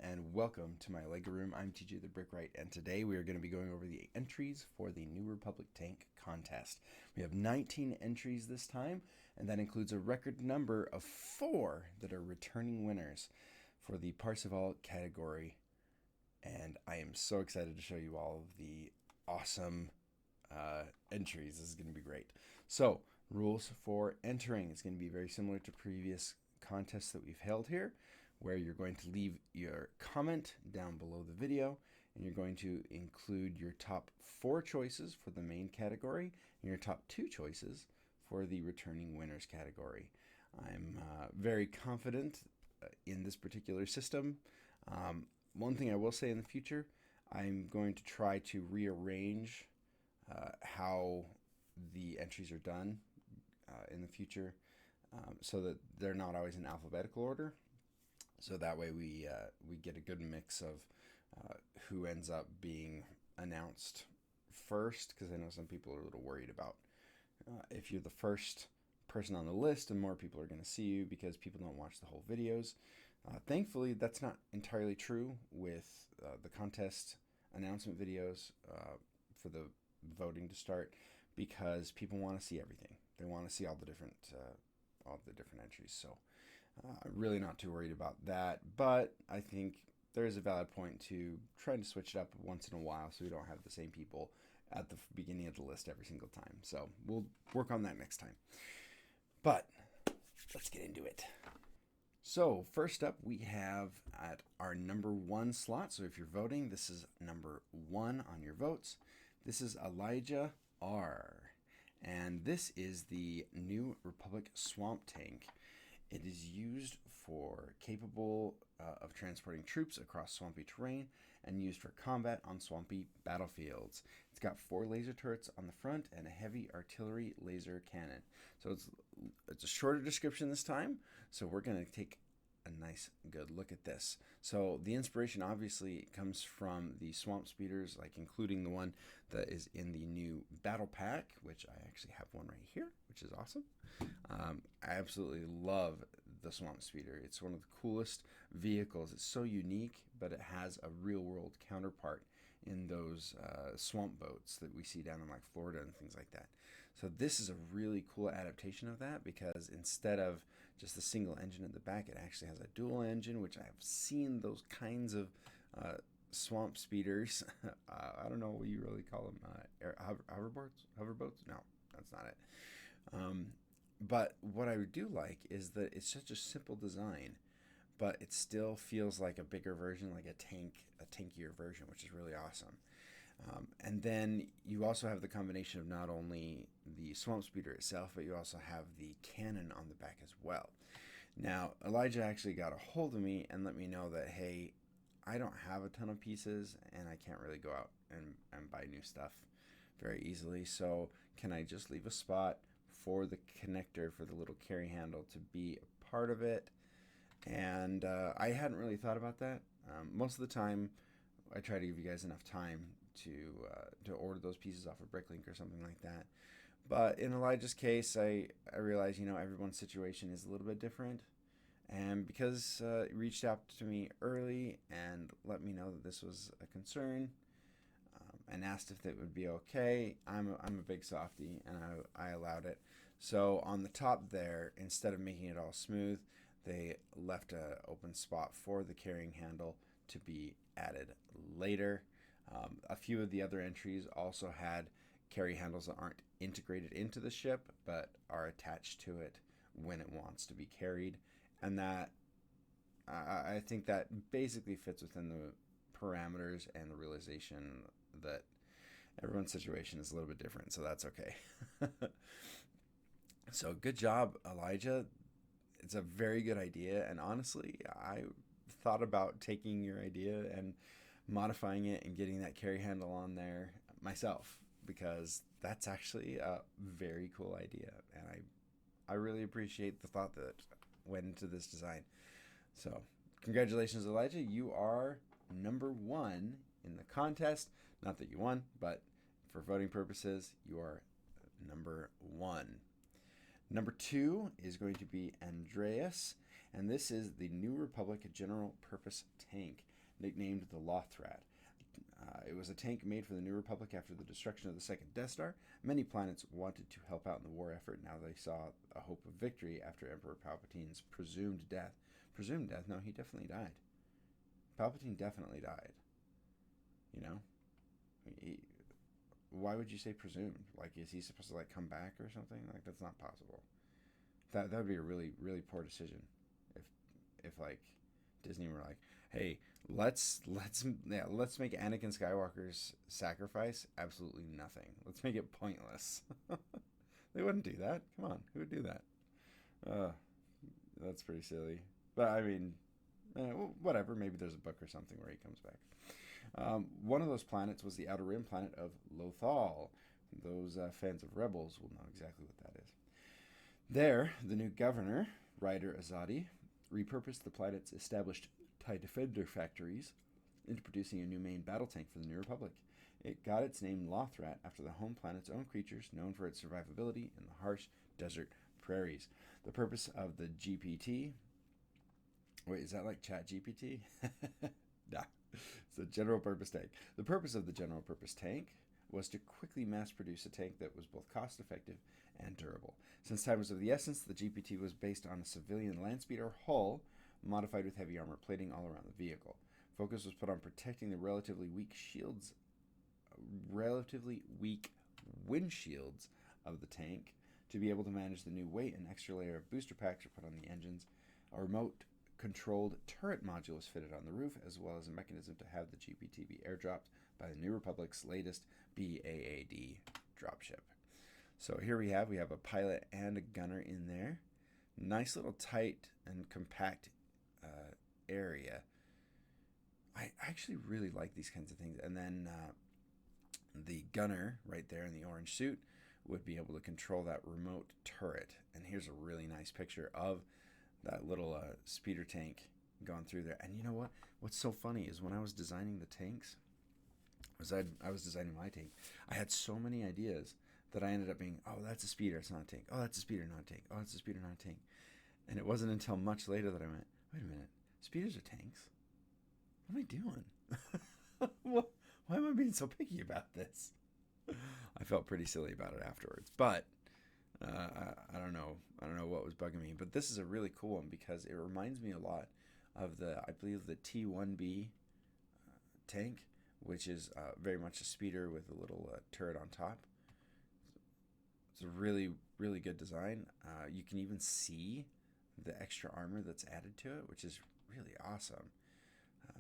and welcome to my Lego room. I'm TJ the Brickwright, and today we are going to be going over the entries for the New Republic tank contest. We have 19 entries this time, and that includes a record number of 4 that are returning winners for the Parseval category. And I am so excited to show you all of the awesome entries. This is going to be great. So, rules for entering. It's going to be very similar to previous contests that we've held here, where you're going to leave your comment down below the video, and you're going to include your top 4 choices for the main category and your top 2 choices for the returning winners category. I'm very confident in this particular system. One thing I will say in the future, I'm going to try to rearrange how the entries are done in the future, so that they're not always in alphabetical order. So that way we get a good mix of who ends up being announced first, because I know some people are a little worried about if you're the first person on the list and more people are going to see you because people don't watch the whole videos. Thankfully, that's not entirely true with the contest announcement videos for the voting to start, because people want to see everything. They want to see all the different entries. So I'm really not too worried about that, but I think there is a valid point to trying to switch it up once in a while so we don't have the same people at the beginning of the list every single time. So we'll work on that next time. But let's get into it. So first up, we have at our number 1 slot. So if you're voting, this is number 1 on your votes. This is Elijah R. And this is the New Republic Swamp Tank. It is used for capable of transporting troops across swampy terrain and used for combat on swampy battlefields. It's got 4 laser turrets on the front and a heavy artillery laser cannon. So it's a shorter description this time. So we're going to take a nice good look at this. So the inspiration obviously comes from the swamp speeders, like including the one that is in the new battle pack, which I actually have one right here, which is awesome. I absolutely love the swamp speeder. It's one of the coolest vehicles. It's so unique, but it has a real world counterpart in those swamp boats that we see down in like Florida and things like that. So this is a really cool adaptation of that, because instead of just a single engine at the back, it actually has a dual engine, which I've seen those kinds of swamp speeders. I don't know what you really call them. Hoverboats? No, that's not it. But what I do like is that it's such a simple design, but it still feels like a bigger version, like a tankier version, which is really awesome. And then you also have the combination of not only the swamp speeder itself, but you also have the cannon on the back as well. Now, Elijah actually got a hold of me and let me know that, hey, I don't have a ton of pieces and I can't really go out and buy new stuff very easily. So can I just leave a spot for the connector for the little carry handle to be a part of it? And I hadn't really thought about that. Most of the time, I try to give you guys enough time to order those pieces off of Bricklink or something like that. But in Elijah's case, I realize, everyone's situation is a little bit different. And because he reached out to me early and let me know that this was a concern, and asked if that would be okay, I'm a big softie, and I allowed it. So on the top there, instead of making it all smooth, they left an open spot for the carrying handle to be added later. A few of the other entries also had carry handles that aren't integrated into the ship, but are attached to it when it wants to be carried. And that, I think that basically fits within the parameters and the realization that everyone's situation is a little bit different, so that's okay. So good job, Elijah. It's a very good idea, and honestly, I thought about taking your idea and modifying it and getting that carry handle on there myself, because that's actually a very cool idea, and I really appreciate the thought that went into this design. So congratulations, Elijah. You are number 1 in the contest. Not that you won, but for voting purposes, you are number 1. Number 2 is going to be Andreas, And this is the New Republic General Purpose Tank, nicknamed the Lothrat. It was a tank made for the New Republic after the destruction of the second Death Star. Many planets wanted to help out in the war effort. Now they saw a hope of victory after Emperor Palpatine's presumed death. Presumed death? No, he definitely died. Palpatine definitely died. You know? Why would you say presumed? Like, is he supposed to, like, come back or something? Like, that's not possible. That would be a really, really poor decision. If like, Disney were like, hey, let's make Anakin Skywalker's sacrifice absolutely nothing. Let's make it pointless. They wouldn't do that. Come on, who would do that? That's pretty silly. But I mean, whatever. Maybe there's a book or something where he comes back. One of those planets was the outer rim planet of Lothal. Those fans of Rebels will know exactly what that is. There, the new governor, Ryder Azadi, repurposed the planet's established TIE Defender factories into producing a new main battle tank for the New Republic. It got its name Lothrat after the home planet's own creatures, known for its survivability in the harsh desert prairies. The purpose of the GPT... Wait, is that like Chat GPT? Nah, it's a general purpose tank. The purpose of the general purpose tank was to quickly mass produce a tank that was both cost effective and durable. Since time was of the essence, the GPT was based on a civilian landspeeder hull modified with heavy armor plating all around the vehicle. Focus was put on protecting the relatively weak windshields of the tank to be able to manage the new weight. An extra layer of booster packs were put on the engines. A remote controlled turret module was fitted on the roof, as well as a mechanism to have the GPT be airdropped by the New Republic's latest BAAD dropship. So here we have a pilot and a gunner in there. Nice little tight and compact area. I actually really like these kinds of things. And then the gunner right there in the orange suit would be able to control that remote turret. And here's a really nice picture of that little speeder tank going through there. And you know what? What's so funny is when I was designing the tanks, I was designing my tank, I had so many ideas that I ended up being, oh, that's a speeder, it's not a tank. Oh, that's a speeder, not a tank. Oh, it's a speeder, not a tank. And it wasn't until much later that I went, wait a minute, speeders are tanks? What am I doing? Why am I being so picky about this? I felt pretty silly about it afterwards. But I don't know. I don't know what was bugging me. But this is a really cool one because it reminds me a lot of I believe the T1B tank, which is very much a speeder with a little turret on top. It's a really, really good design. You can even see the extra armor that's added to it, which is really awesome.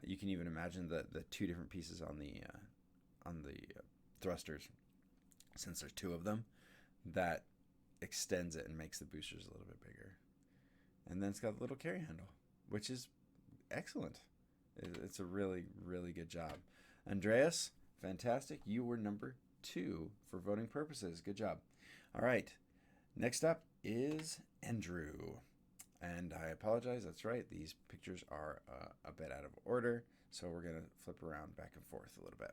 You can even imagine the two different pieces on the thrusters, since there's two of them, that extends it and makes the boosters a little bit bigger. And then it's got a little carry handle, which is excellent. It's a really, really good job. Andreas, fantastic. You were number 2 for voting purposes. Good job. All right. Next up is Andrew. And I apologize. That's right. These pictures are a bit out of order. So we're going to flip around back and forth a little bit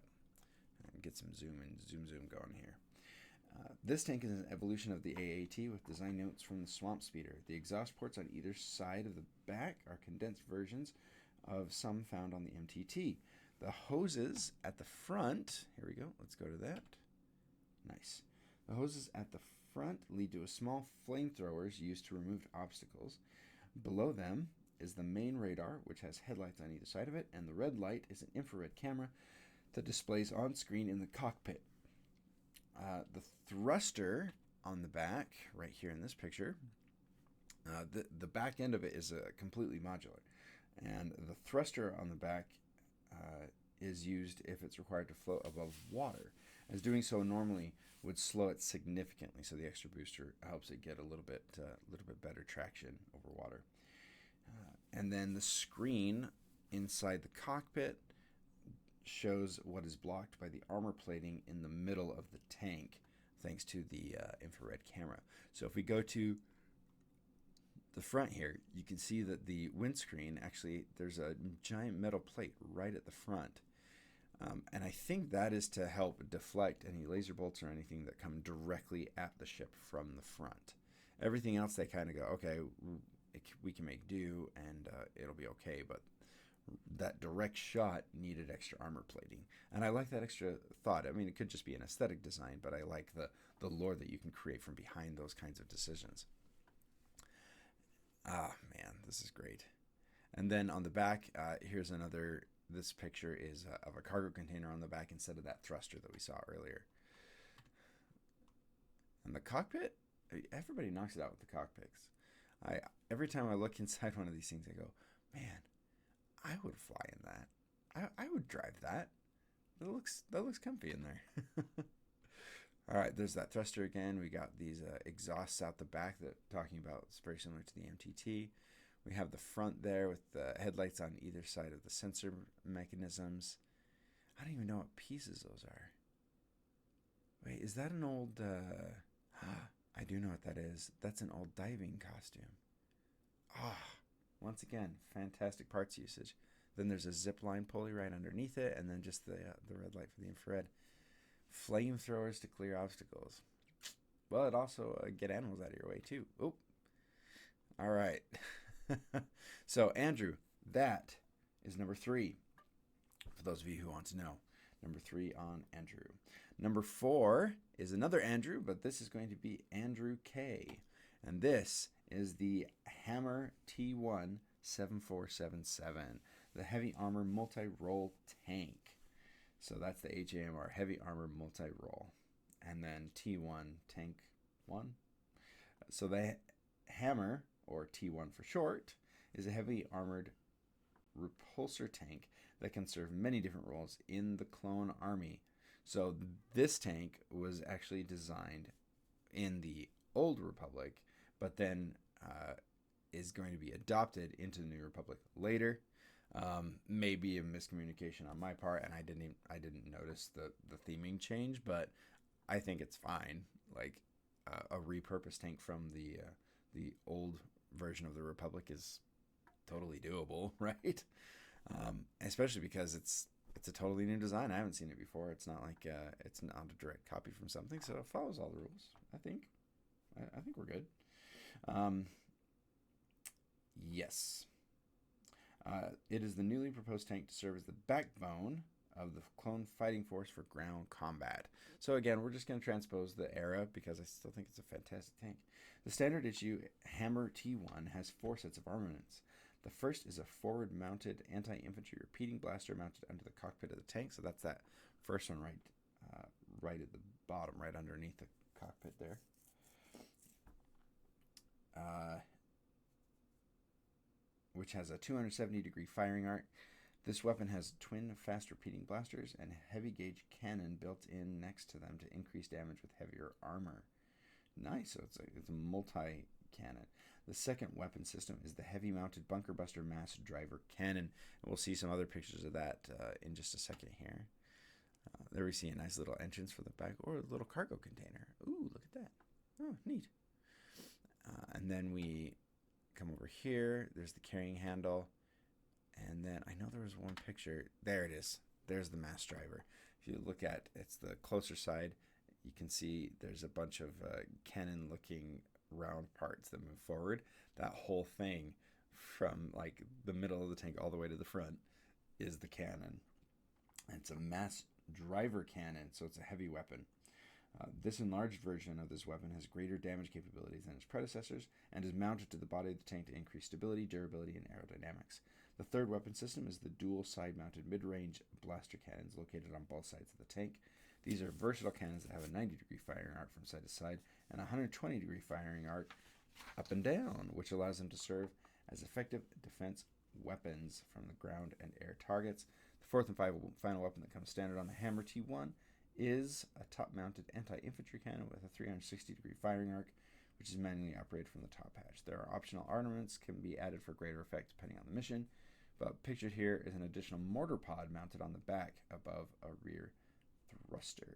and get some zoom going here. This tank is an evolution of the AAT with design notes from the Swamp Speeder. The exhaust ports on either side of the back are condensed versions of some found on the MTT. The hoses at the front, here we go, let's go to that. Nice. The hoses at the front lead to a small flamethrowers used to remove obstacles. Below them is the main radar, which has headlights on either side of it, and the red light is an infrared camera that displays on screen in the cockpit. The thruster on the back, right here in this picture, the back end of it is completely modular. And the thruster on the back is used if it's required to float above water, as doing so normally would slow it significantly. So the extra booster helps it get a little bit better traction over water. And then the screen inside the cockpit shows what is blocked by the armor plating in the middle of the tank, thanks to the infrared camera. So if we go to the front here, you can see that the windscreen, actually, there's a giant metal plate right at the front. And I think that is to help deflect any laser bolts or anything that come directly at the ship from the front. Everything else, they kind of go, okay, we can make do, and it'll be okay. But that direct shot needed extra armor plating, and I like that extra thought. I mean, it could just be an aesthetic design, but I like the lore that you can create from behind those kinds of decisions. Ah, man, this is great. And then on the back, here's another. This picture is of a cargo container on the back instead of that thruster that we saw earlier. And the cockpit, everybody knocks it out with the cockpits. Every time I look inside one of these things, I go, man, I would fly in that. I would drive that. That looks comfy in there. All right, there's that thruster again. We got these exhausts out the back that talking about. It's very similar to the MTT. We have the front there with the headlights on either side of the sensor mechanisms. I don't even know what pieces those are. Wait, is that an old... I do know what that is. That's an old diving costume. Once again, fantastic parts usage. Then there's a zip line pulley right underneath it, and then just the red light for the infrared. Flamethrowers to clear obstacles. Well, it also get animals out of your way too. Oh, all right. So Andrew, that is number 3. For those of you who want to know, number 3 on Andrew. Number 4 is another Andrew, but this is going to be Andrew K. And this is the Hammer T1 7477, the heavy armor multi-role tank. So that's the HAMR, heavy armor multi-role. And then T1 tank 1. So the Hammer, or T1 for short, is a heavy armored repulsor tank that can serve many different roles in the clone army. So this tank was actually designed in the Old Republic, but then is going to be adopted into the New Republic later. Maybe a miscommunication on my part, and I didn't notice the theming change, but I think it's fine. Like a repurposed tank from the old version of the Republic is totally doable, right? Especially because it's a totally new design. I haven't seen it before. It's not like it's not a direct copy from something, so it follows all the rules. I think we're good. Yes. It is the newly proposed tank to serve as the backbone of the clone fighting force for ground combat. So again, we're just going to transpose the era because I still think it's a fantastic tank. The standard issue Hammer T1 has 4 sets of armaments. The first is a forward-mounted anti-infantry repeating blaster mounted under the cockpit of the tank. So that's that first one right at the bottom, right underneath the cockpit there. Which has a 270-degree firing arc. This weapon has twin fast-repeating blasters and a heavy-gauge cannon built in next to them to increase damage with heavier armor. Nice, so it's a multi-cannon. The second weapon system is the heavy-mounted bunker buster mass driver cannon. And we'll see some other pictures of that in just a second here. There we see a nice little entrance for the back, or a little cargo container. Ooh, look at that. Oh, neat. And then we come over here. There's the carrying handle. And then I know there was one picture. There it is. There's the mass driver. If you look at it's the closer side, you can see there's a bunch of cannon-looking round parts that move forward. That whole thing from like the middle of the tank all the way to the front is the cannon. And it's a mass driver cannon, so it's a heavy weapon. This enlarged version of this weapon has greater damage capabilities than its predecessors and is mounted to the body of the tank to increase stability, durability, and aerodynamics. The third weapon system is the dual side-mounted mid-range blaster cannons located on both sides of the tank. These are versatile cannons that have a 90-degree firing arc from side to side and a 120-degree firing arc up and down, which allows them to serve as effective defense weapons from the ground and air targets. The fourth and final weapon that comes standard on the Hammer T1 is a top-mounted anti-infantry cannon with a 360-degree firing arc, which is manually operated from the top hatch. There are optional armaments can be added for greater effect depending on the mission, but pictured here is an additional mortar pod mounted on the back above a rear thruster.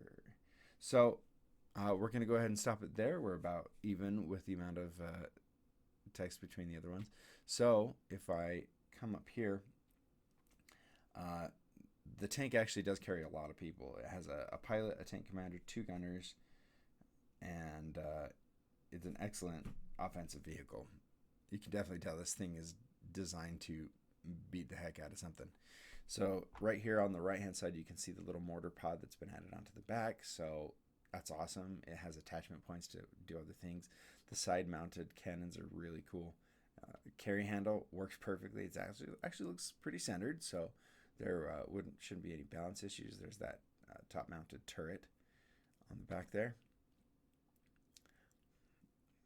So we're going to go ahead and stop it there. We're about even with the amount of text between the other ones. So if I come up here, the tank actually does carry a lot of people. It has a pilot, a tank commander, 2 gunners, and it's an excellent offensive vehicle. You can definitely tell this thing is designed to beat the heck out of something. So right here on the right hand side, you can see the little mortar pod that's been added onto the back. So that's awesome. It has attachment points to do other things. The side mounted cannons are really cool. Carry handle works perfectly. It's actually looks pretty centered, so there shouldn't be any balance issues. There's that top mounted turret on the back there.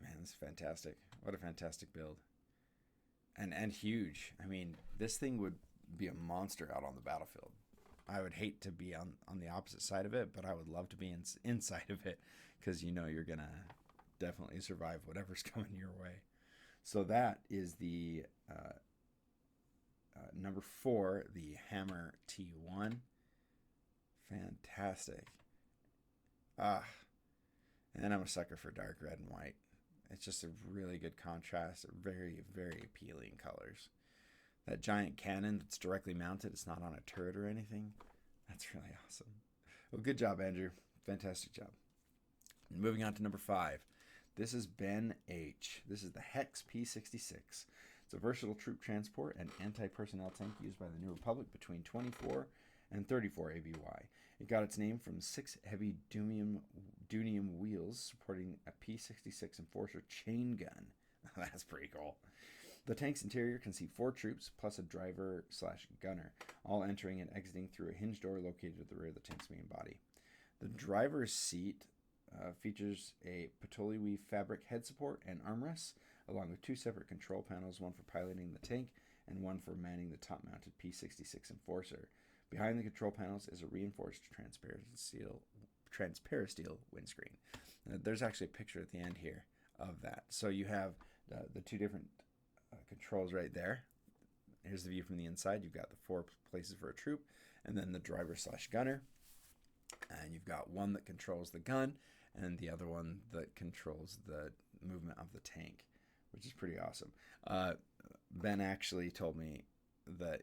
Man, this is fantastic. What a fantastic build. And huge. I mean, this thing would be a monster out on the battlefield. I would hate to be on the opposite side of it, but I would love to be inside of it, because you're going to definitely survive whatever's coming your way. So that is the number 4, the Hammer T1. Fantastic. And I'm a sucker for dark red and white. It's just a really good contrast. Very, very appealing colors. That giant cannon that's directly mounted, it's not on a turret or anything. That's really awesome. Well, good job, Andrew. Fantastic job. Moving on to number 5. This is YanH. This is the Hex P66. It's a versatile troop transport and anti-personnel tank used by the New Republic between 24 and 34 ABY. It got its name from 6 heavy dunium wheels supporting a P66 Enforcer chain gun. That's pretty cool. The tank's interior can seat 4 troops plus a driver/gunner, all entering and exiting through a hinge door located at the rear of the tank's main body. The driver's seat features a patchouli weave fabric head support and armrests, along with 2 separate control panels, one for piloting the tank and one for manning the top-mounted P66 Enforcer. Behind the control panels is a reinforced transparent steel windscreen. There's actually a picture at the end here of that. So you have the 2 different controls right there. Here's the view from the inside. You've got the 4 places for a troop, and then the driver/gunner. And you've got one that controls the gun, and the other one that controls the movement of the tank, which is pretty awesome. Ben actually told me that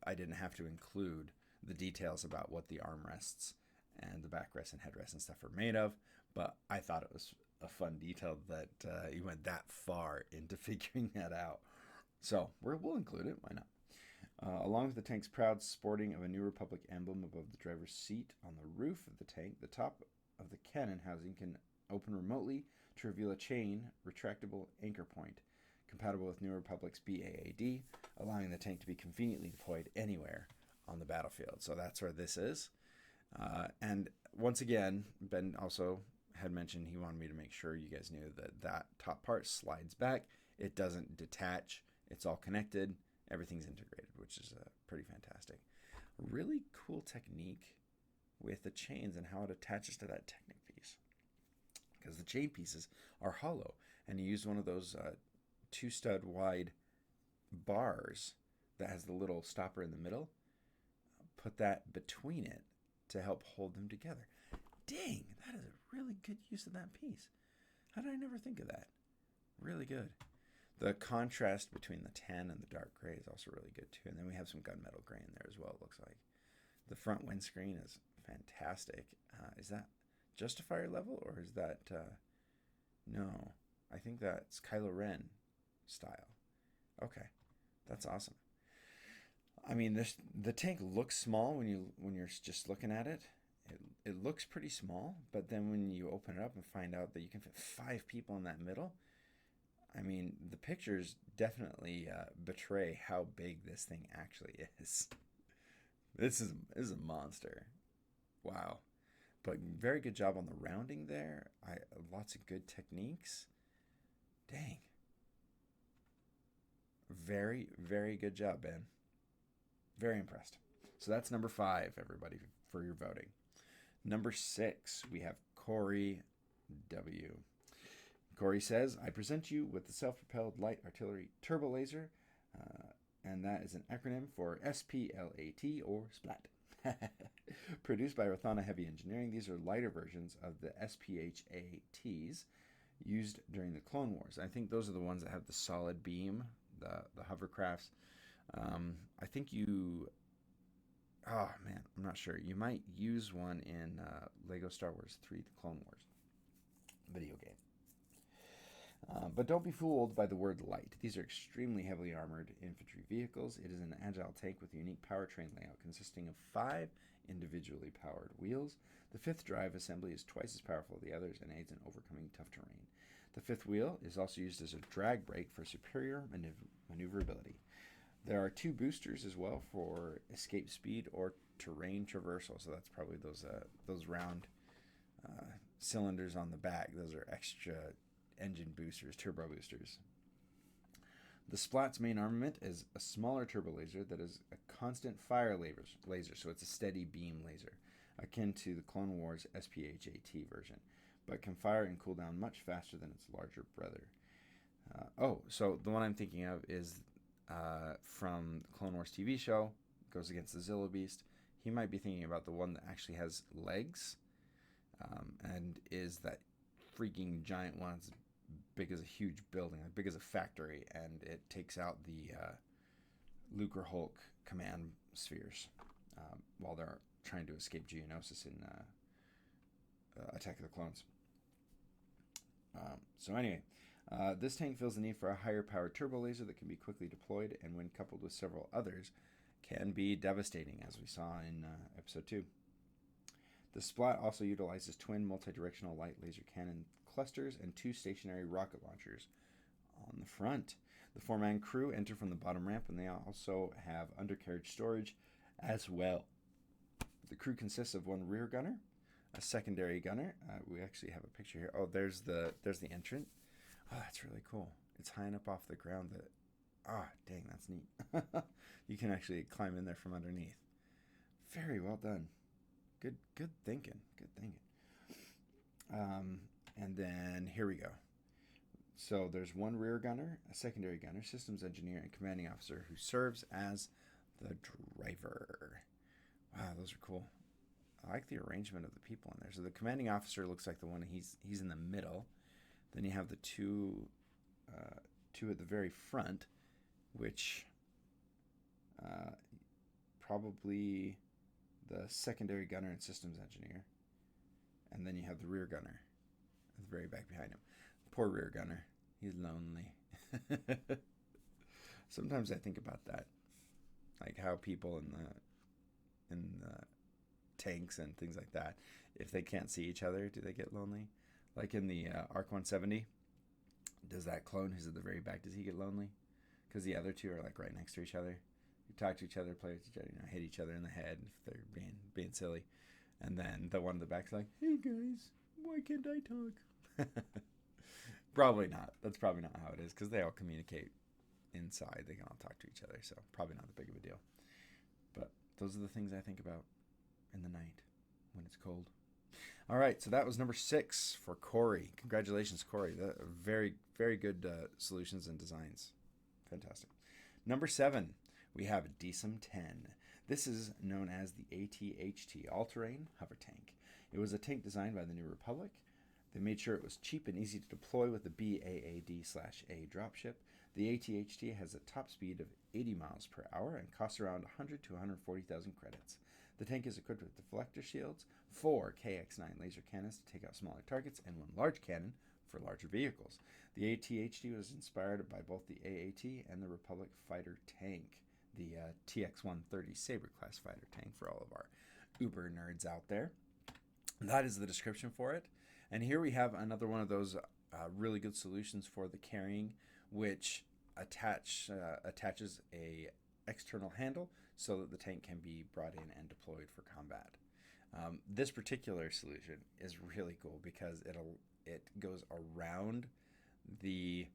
I didn't have to include the details about what the armrests and the backrests and headrests and stuff are made of, but I thought it was a fun detail that he went that far into figuring that out. So we'll include it. Why not? Along with the tank's proud sporting of a New Republic emblem above the driver's seat on the roof of the tank, the top of the cannon housing can open remotely to reveal a chain retractable anchor point, compatible with New Republic's BAAD, allowing the tank to be conveniently deployed anywhere on the battlefield. So that's where this is. And once again, Ben also had mentioned he wanted me to make sure you guys knew that top part slides back. It doesn't detach. It's all connected. Everything's integrated, which is pretty fantastic. Really cool technique with the chains and how it attaches to that Technic piece, because the chain pieces are hollow, and you use one of those 2-stud wide bars that has the little stopper in the middle. Put that between it to help hold them together. Dang, that is a really good use of that piece. How did I never think of that? Really good. The contrast between the tan and the dark gray is also really good too. And then we have some gunmetal gray in there as well, it looks like. The front windscreen is fantastic. Is that just a fire level, or is that... no, I think that's Kylo Ren style. Okay, that's awesome. I mean, the tank looks small when you're just looking at it. It looks pretty small, but then when you open it up and find out that you can fit 5 people in that middle, I mean, the pictures definitely betray how big this thing actually is. This is a monster. Wow. But very good job on the rounding there. Lots of good techniques. Dang. Very, very good job, Ben. Very impressed. So that's number 5, everybody, for your voting. Number 6, we have Corey W. Corey says, I present you with the Self-Propelled Light Artillery Turbo Laser, and that is an acronym for SPLAT, or SPLAT. Produced by Rathana Heavy Engineering, these are lighter versions of the SPHATs used during the Clone Wars. I think those are the ones that have the solid beam, the hovercrafts. I think oh man, I'm not sure. You might use one in Lego Star Wars 3, The Clone Wars video game. But don't be fooled by the word light. These are extremely heavily armored infantry vehicles. It is an agile tank with a unique powertrain layout consisting of 5 individually powered wheels. The 5th drive assembly is twice as powerful as the others and aids in overcoming tough terrain. The 5th wheel is also used as a drag brake for superior maneuverability. There are 2 boosters as well for escape speed or terrain traversal. So that's probably those round cylinders on the back. Those are extra engine boosters, turbo boosters. The Splat's main armament is a smaller turbo laser that is a constant fire laser, so it's a steady beam laser, akin to the Clone Wars SPHAT version, but can fire and cool down much faster than its larger brother. So the one I'm thinking of is from the Clone Wars TV show, goes against the Zilla Beast. He might be thinking about the one that actually has legs, and is that freaking giant one. It's big as a huge building, like big as a factory, and it takes out the Luke or Hulk command spheres while they're trying to escape Geonosis in Attack of the Clones. So anyway, this tank feels the need for a higher powered turbo laser that can be quickly deployed, and when coupled with several others, can be devastating, as we saw in Episode 2. The Splat also utilizes twin multi-directional light laser cannon clusters and 2 stationary rocket launchers on the front. The 4-man crew enter from the bottom ramp, and they also have undercarriage storage as well. The crew consists of 1 rear gunner, a secondary gunner. We actually have a picture here. Oh, there's the entrant. Oh, that's really cool. It's high enough off the ground that, dang, that's neat. You can actually climb in there from underneath. Very well done. Good thinking. And then here we go. So there's 1 rear gunner, a secondary gunner, systems engineer, and commanding officer who serves as the driver. Wow, those are cool. I like the arrangement of the people in there. So the commanding officer looks like the one, he's in the middle. Then you have the two at the very front, which probably the secondary gunner and systems engineer. And then you have the rear gunner at the very back behind him. Poor rear gunner. He's lonely. Sometimes I think about that. Like how people in the tanks and things like that, if they can't see each other, do they get lonely? Like in the Arc 170, does that clone who's at the very back, does he get lonely? Because the other 2 are like right next to each other. You talk to each other, play with each other, hit each other in the head if they're being silly. And then the one in the back's like, hey guys, why can't I talk? Probably not. That's probably not how it is, because they all communicate inside. They can all talk to each other, so probably not that big of a deal. But those are the things I think about in the night when it's cold. All right, so that was number 6 for Corey. Congratulations, Corey. Very, very good solutions and designs. Fantastic. Number 7, we have DSM 10. This is known as the ATHT, All-Terrain Hover Tank. It was a tank designed by the New Republic. They made sure it was cheap and easy to deploy with the BAAD/A dropship. The ATHT has a top speed of 80 miles per hour and costs around 100 to 140,000 credits. The tank is equipped with deflector shields, 4 KX-9 laser cannons to take out smaller targets, and 1 large cannon for larger vehicles. The ATHT was inspired by both the AAT and the Republic fighter tank, the TX-130 Sabre class fighter tank for all of our uber nerds out there. That is the description for it. And here we have another one of those really good solutions for the carrying, which attaches a external handle so that the tank can be brought in and deployed for combat. This particular solution is really cool because it goes around the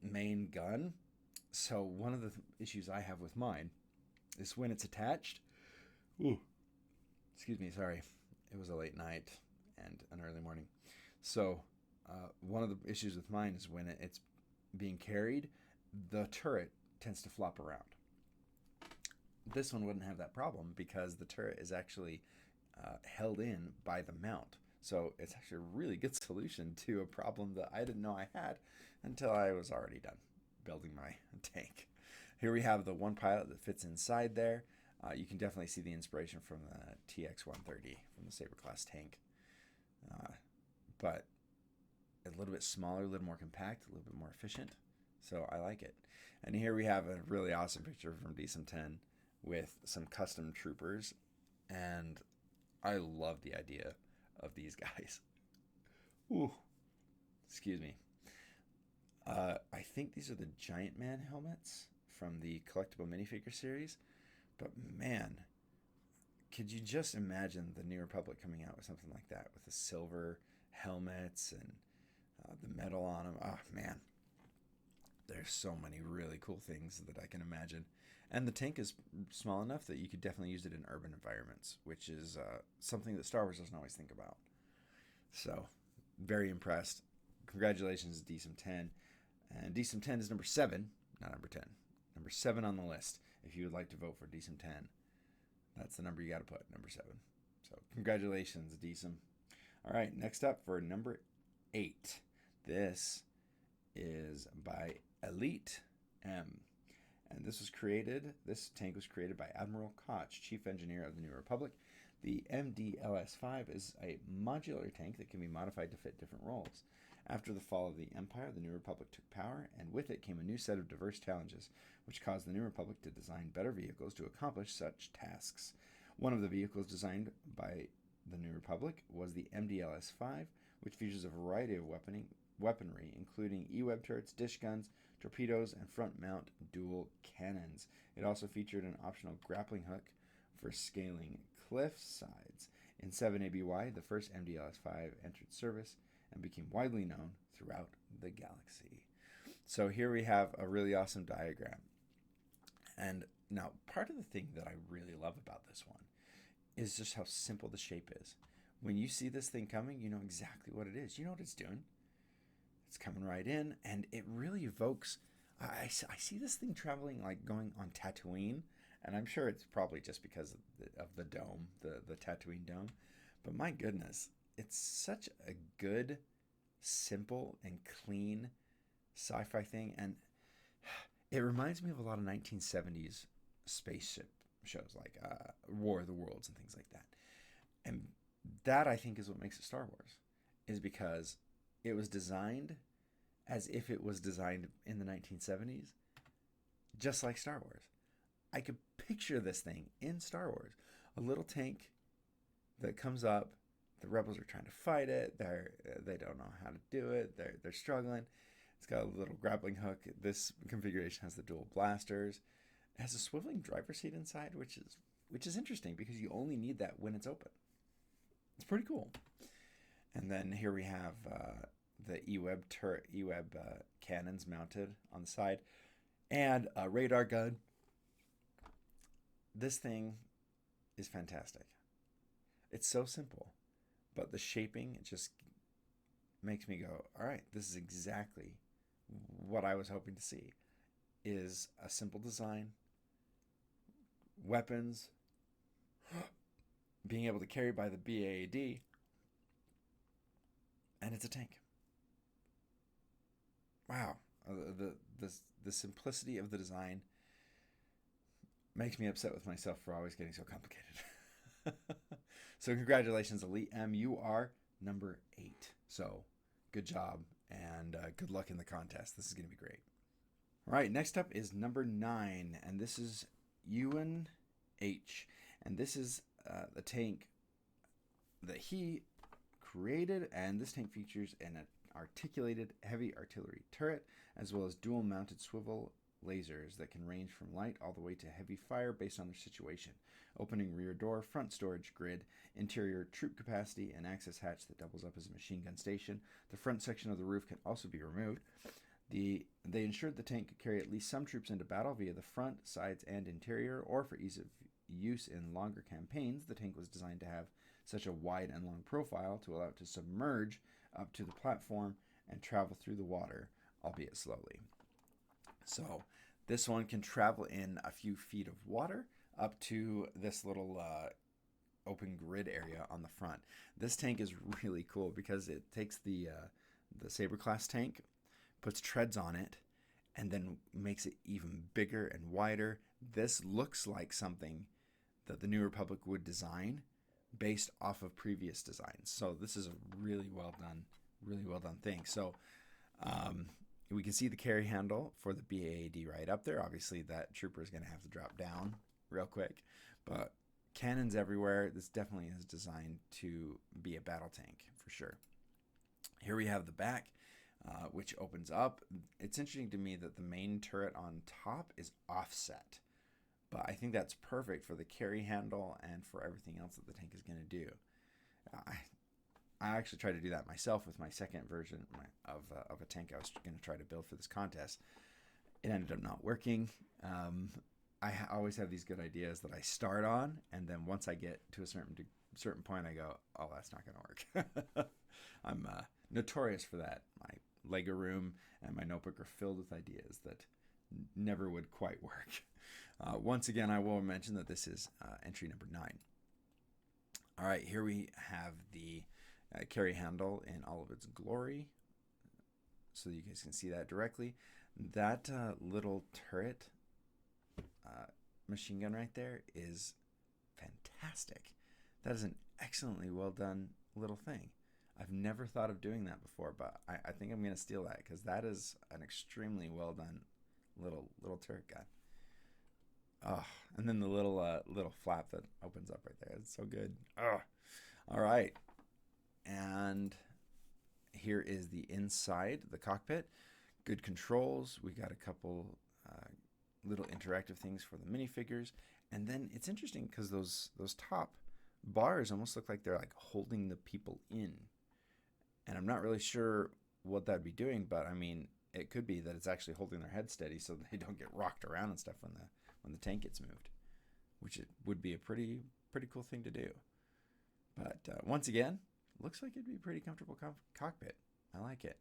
main gun. So one of the issues I have with mine is when it's attached. Ooh, excuse me, sorry. It was a late night and an early morning. So one of the issues with mine is when it's being carried, the turret tends to flop around. This one wouldn't have that problem because the turret is actually held in by the mount. So it's actually a really good solution to a problem that I didn't know I had until I was already done building my tank. Here we have the one pilot that fits inside there. You can definitely see the inspiration from the TX-130 from the Sabre class tank. But a little bit smaller, a little more compact, a little bit more efficient. So I like it. And here we have a really awesome picture from DSM-10 with some custom troopers. And I love the idea of these guys. Ooh, excuse me. I think these are the Giant Man helmets from the collectible minifigure series. But man, could you just imagine the New Republic coming out with something like that with the silver helmets and the metal on them? Oh man, there's so many really cool things that I can imagine. And the tank is small enough that you could definitely use it in urban environments, which is something that Star Wars doesn't always think about. So, very impressed. Congratulations, DSM-10. And DSM-10 is number 7, not number 10. Number 7 on the list. If you would like to vote for DSM-10, that's the number you got to put, number 7. So, congratulations, DSM. All right, next up for number 8. This is by Elite M. And this tank was created by Admiral Koch, Chief Engineer of the New Republic. The MDLS-5 is a modular tank that can be modified to fit different roles. After the fall of the Empire, the New Republic took power, and with it came a new set of diverse challenges, which caused the New Republic to design better vehicles to accomplish such tasks. One of the vehicles designed by the New Republic was the MDLS-5, which features a variety of weaponry, including E-web turrets, dish guns, torpedoes, and front-mount dual cannons. It also featured an optional grappling hook for scaling cliff sides. In 7 ABY, the first MDLS-5 entered service and became widely known throughout the galaxy. So here we have a really awesome diagram. And now, part of the thing that I really love about this one is just how simple the shape is. When you see this thing coming, you know exactly what it is. You know what it's doing. It's coming right in, and it really evokes... I see this thing traveling, like going on Tatooine, and I'm sure it's probably just because of the dome, the Tatooine dome. But my goodness, it's such a good, simple, and clean sci-fi thing, and it reminds me of a lot of 1970s spaceship shows, like War of the Worlds and things like that. And that, I think, is what makes it Star Wars, is because it was designed as if it was designed in the 1970s, just like Star Wars. I could picture this thing in Star Wars. A little tank that comes up, the rebels are trying to fight it, they don't know how to do it, they're struggling. It's got a little grappling hook. This configuration has the dual blasters. It has a swiveling driver's seat inside, which is interesting because you only need that when it's open. It's pretty cool. And then here we have the E-web cannons mounted on the side, and a radar gun. This thing is fantastic. It's so simple, but the shaping, it just makes me go, all right, this is exactly what I was hoping to see, is a simple design, weapons, being able to carry by the BAAD, and it's a tank. Wow, the simplicity of the design makes me upset with myself for always getting so complicated. So congratulations, Elite M. You are number 8. So good job, and good luck in the contest. This is going to be great. All right, next up is number 9, and this is YanH. And this is the tank that he created, and this tank features an articulated heavy artillery turret, as well as dual mounted swivel lasers that can range from light all the way to heavy fire based on their situation. Opening rear door, front storage grid, interior troop capacity, and access hatch that doubles up as a machine gun station. The front section of the roof can also be removed. They ensured the tank could carry at least some troops into battle via the front, sides, and interior, or for ease of use in longer campaigns. The tank was designed to have such a wide and long profile to allow it to submerge up to the platform and travel through the water, albeit slowly. So this one can travel in a few feet of water up to this little open grid area on the front. This tank is really cool because it takes the Saber class tank, puts treads on it, and then makes it even bigger and wider. This looks like something that the New Republic would design based off of previous designs. So this is a really well done really well done thing. So we can see the carry handle for the BAAD right up there. Obviously, that trooper is going to have to drop down real quick, but cannons everywhere. This definitely is designed to be a battle tank for sure. Here we have the back, which opens up. It's interesting to me that the main turret on top is offset, but I think that's perfect for the carry handle and for everything else that the tank is going to do. I actually tried to do that myself with my second version of a tank I was going to try to build for this contest. It ended up not working. I always have these good ideas that I start on, and then once I get to a certain point, I go, oh, that's not going to work. I'm notorious for that. My Lego room and my notebook are filled with ideas that never would quite work. Once again, I will mention that this is entry number 9. All right, here we have the carry handle in all of its glory, so you guys can see that directly. That little turret machine gun right there is fantastic. That is an excellently well done little thing. I've never thought of doing that before, but I think I'm going to steal that because that is an extremely well done little turret gun. Oh, and then the little flap that opens up right there. It's so good. Oh, all right. And here is the inside, the cockpit. Good controls. We got a couple little interactive things for the minifigures. And then it's interesting because those top bars almost look like they're like holding the people in. And I'm not really sure what that'd be doing, but I mean, it could be that it's actually holding their head steady so they don't get rocked around and stuff when the tank gets moved, which it would be a pretty cool thing to do. But once again, looks like it'd be a pretty comfortable cockpit. I like it.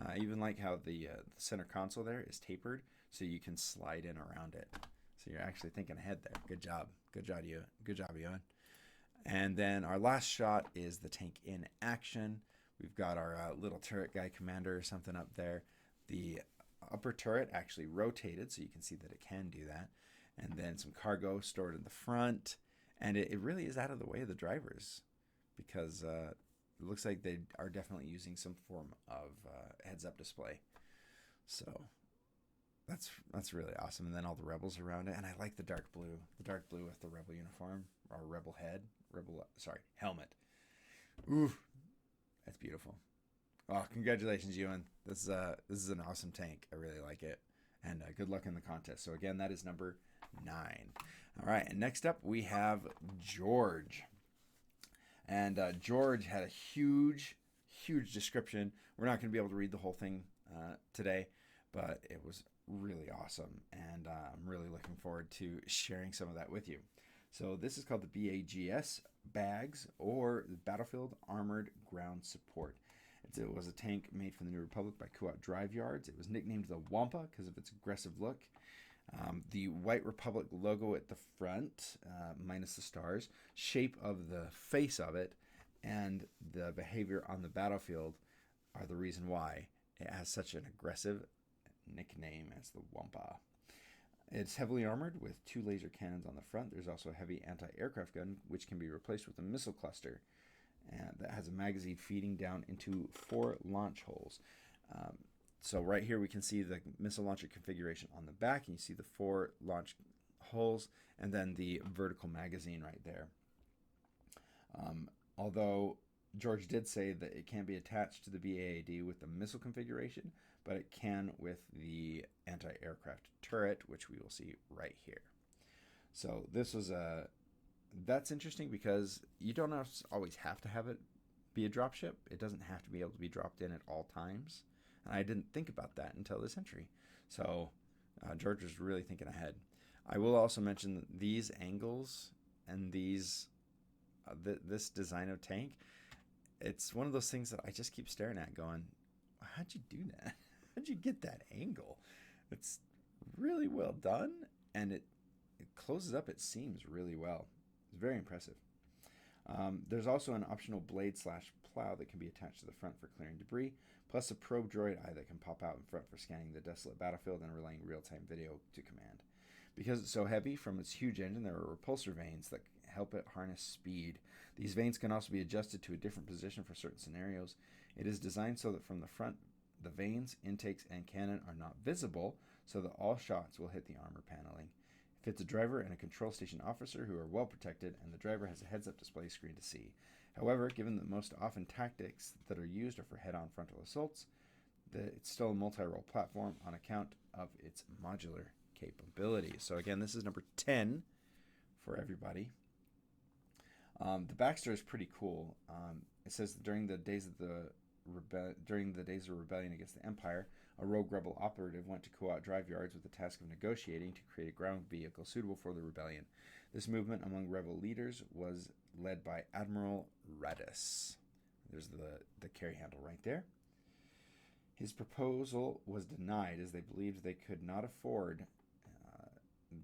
I even like how the center console there is tapered so you can slide in around it. So you're actually thinking ahead there. Good job. Good job, Ewan. And then our last shot is the tank in action. We've got our little turret guy commander or something up there. The upper turret actually rotated so you can see that it can do that. And then some cargo stored in the front. And it really is out of the way of the drivers because it looks like they are definitely using some form of heads-up display. So that's really awesome. And then all the rebels around it. And I like the dark blue with the rebel uniform or rebel helmet. Ooh, that's beautiful. Oh, congratulations, Ewan. This is an awesome tank. I really like it. And good luck in the contest. So again, that is number 9. All right, and next up we have George. And George had a huge description. We're not going to be able to read the whole thing today, but it was really awesome. And I'm really looking forward to sharing some of that with you. So this is called the BAGS bags, or the Battlefield Armored Ground Support. It was a tank made for the New Republic by Kuat Drive Yards. It was nicknamed the Wampa because of its aggressive look. The White Republic logo at the front, minus the stars, shape of the face of it, and the behavior on the battlefield are the reason why it has such an aggressive nickname as the Wampa. It's heavily armored with 2 laser cannons on the front. There's also a heavy anti-aircraft gun, which can be replaced with a missile cluster. And that has a magazine feeding down into 4 launch holes. So right here we can see the missile launcher configuration on the back, and you see the 4 launch holes, and then the vertical magazine right there. Although George did say that it can be attached to the BAAD with the missile configuration, but it can with the anti-aircraft turret, which we will see right here. So this was that's interesting because you don't always have to have it be a dropship. It doesn't have to be able to be dropped in at all times. And I didn't think about that until this entry. So George was really thinking ahead. I will also mention that these angles and these this design of tank, it's one of those things that I just keep staring at going, how'd you do that? How'd you get that angle? It's really well done, and it closes up its seams really well. It's very impressive. There's also an optional blade/plow that can be attached to the front for clearing debris, plus a probe droid eye that can pop out in front for scanning the desolate battlefield and relaying real-time video to command. Because it's so heavy from its huge engine, there are repulsor vanes that help it harness speed. These vanes can also be adjusted to a different position for certain scenarios. It is designed so that from the front, the vanes, intakes, and cannon are not visible, so that all shots will hit the armor paneling. It fits a driver and a control station officer who are well protected, and the driver has a heads-up display screen to see. However, given that most often tactics that are used are for head-on frontal assaults, it's still a multi-role platform on account of its modular capabilities. So again, this is number 10 for everybody. The backstory is pretty cool. It says that during the days of rebellion against the Empire, a rogue rebel operative went to Kuat drive yards with the task of negotiating to create a ground vehicle suitable for the rebellion. This movement among rebel leaders was led by Admiral Radis. There's the carry handle right there. His proposal was denied as they believed they could not afford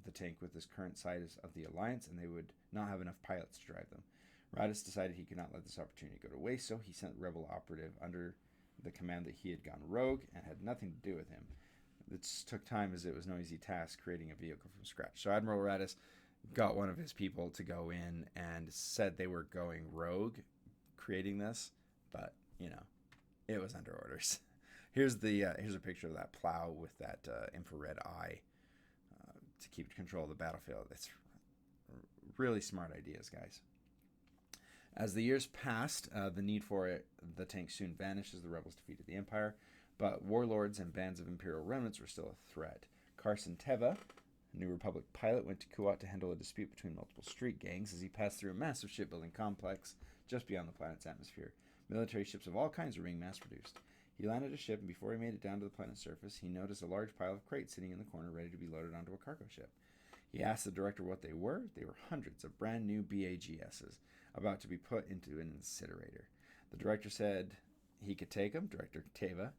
the tank with this current size of the Alliance, and they would not have enough pilots to drive them. Radis decided he could not let this opportunity go to waste, so he sent the rebel operative under the command that he had gone rogue and had nothing to do with him. This took time as it was no easy task creating a vehicle from scratch. So Admiral Radis got one of his people to go in and said they were going rogue creating this, but, it was under orders. Here's a picture of that plow with that infrared eye to keep control of the battlefield. It's really smart ideas, guys. As the years passed, the need for the tank soon vanished as the rebels defeated the Empire, but warlords and bands of Imperial remnants were still a threat. Carson Teva, a New Republic pilot, went to Kuat to handle a dispute between multiple street gangs as he passed through a massive shipbuilding complex just beyond the planet's atmosphere. Military ships of all kinds were being mass-produced. He landed a ship, and before he made it down to the planet's surface, he noticed a large pile of crates sitting in the corner ready to be loaded onto a cargo ship. He asked the director what they were. They were hundreds of brand new BAGSs about to be put into an incinerator. The director said he could take them, Director Teva,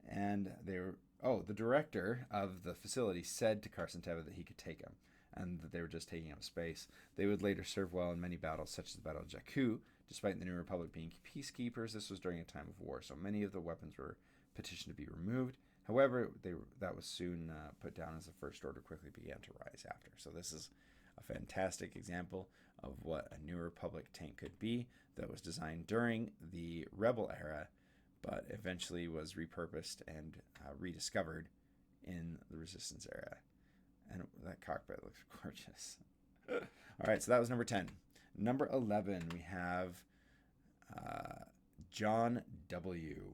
and the director of the facility said to Carson Teva that he could take them, and that they were just taking up space. They would later serve well in many battles, such as the Battle of Jakku. Despite the New Republic being peacekeepers, this was during a time of war, so many of the weapons were petitioned to be removed. However, that was soon put down as the First Order quickly began to rise after. So this is a fantastic example of what a New Republic tank could be that was designed during the Rebel era, but eventually was repurposed and rediscovered in the Resistance era. And that cockpit looks gorgeous. All right, so that was number 10. Number 11, we have John W.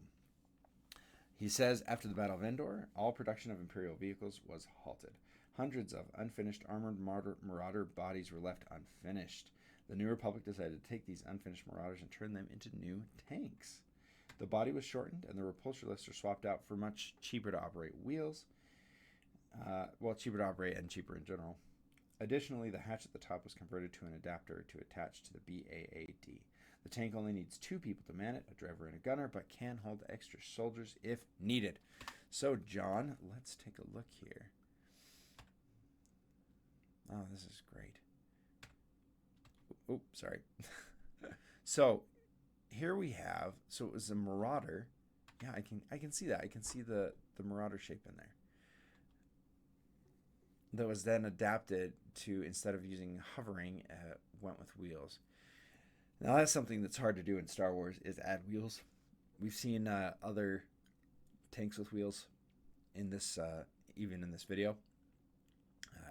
He says, after the Battle of Endor, all production of Imperial vehicles was halted. Hundreds of unfinished armored marauder bodies were left unfinished. The New Republic decided to take these unfinished marauders and turn them into new tanks. The body was shortened, and the repulsor lifts were swapped out for much cheaper to operate wheels. Cheaper to operate and cheaper in general. Additionally, the hatch at the top was converted to an adapter to attach to the BAAD. The tank only needs 2 people to man it, a driver and a gunner, but can hold extra soldiers if needed. So, John, let's take a look here. Oh, this is great. Oh, sorry. So, here we have, so it was a Marauder. Yeah, I can see that. I can see the Marauder shape in there. That was then adapted to, instead of using hovering, went with wheels. Now that's something that's hard to do in Star Wars, is add wheels. We've seen other tanks with wheels in this, even in this video,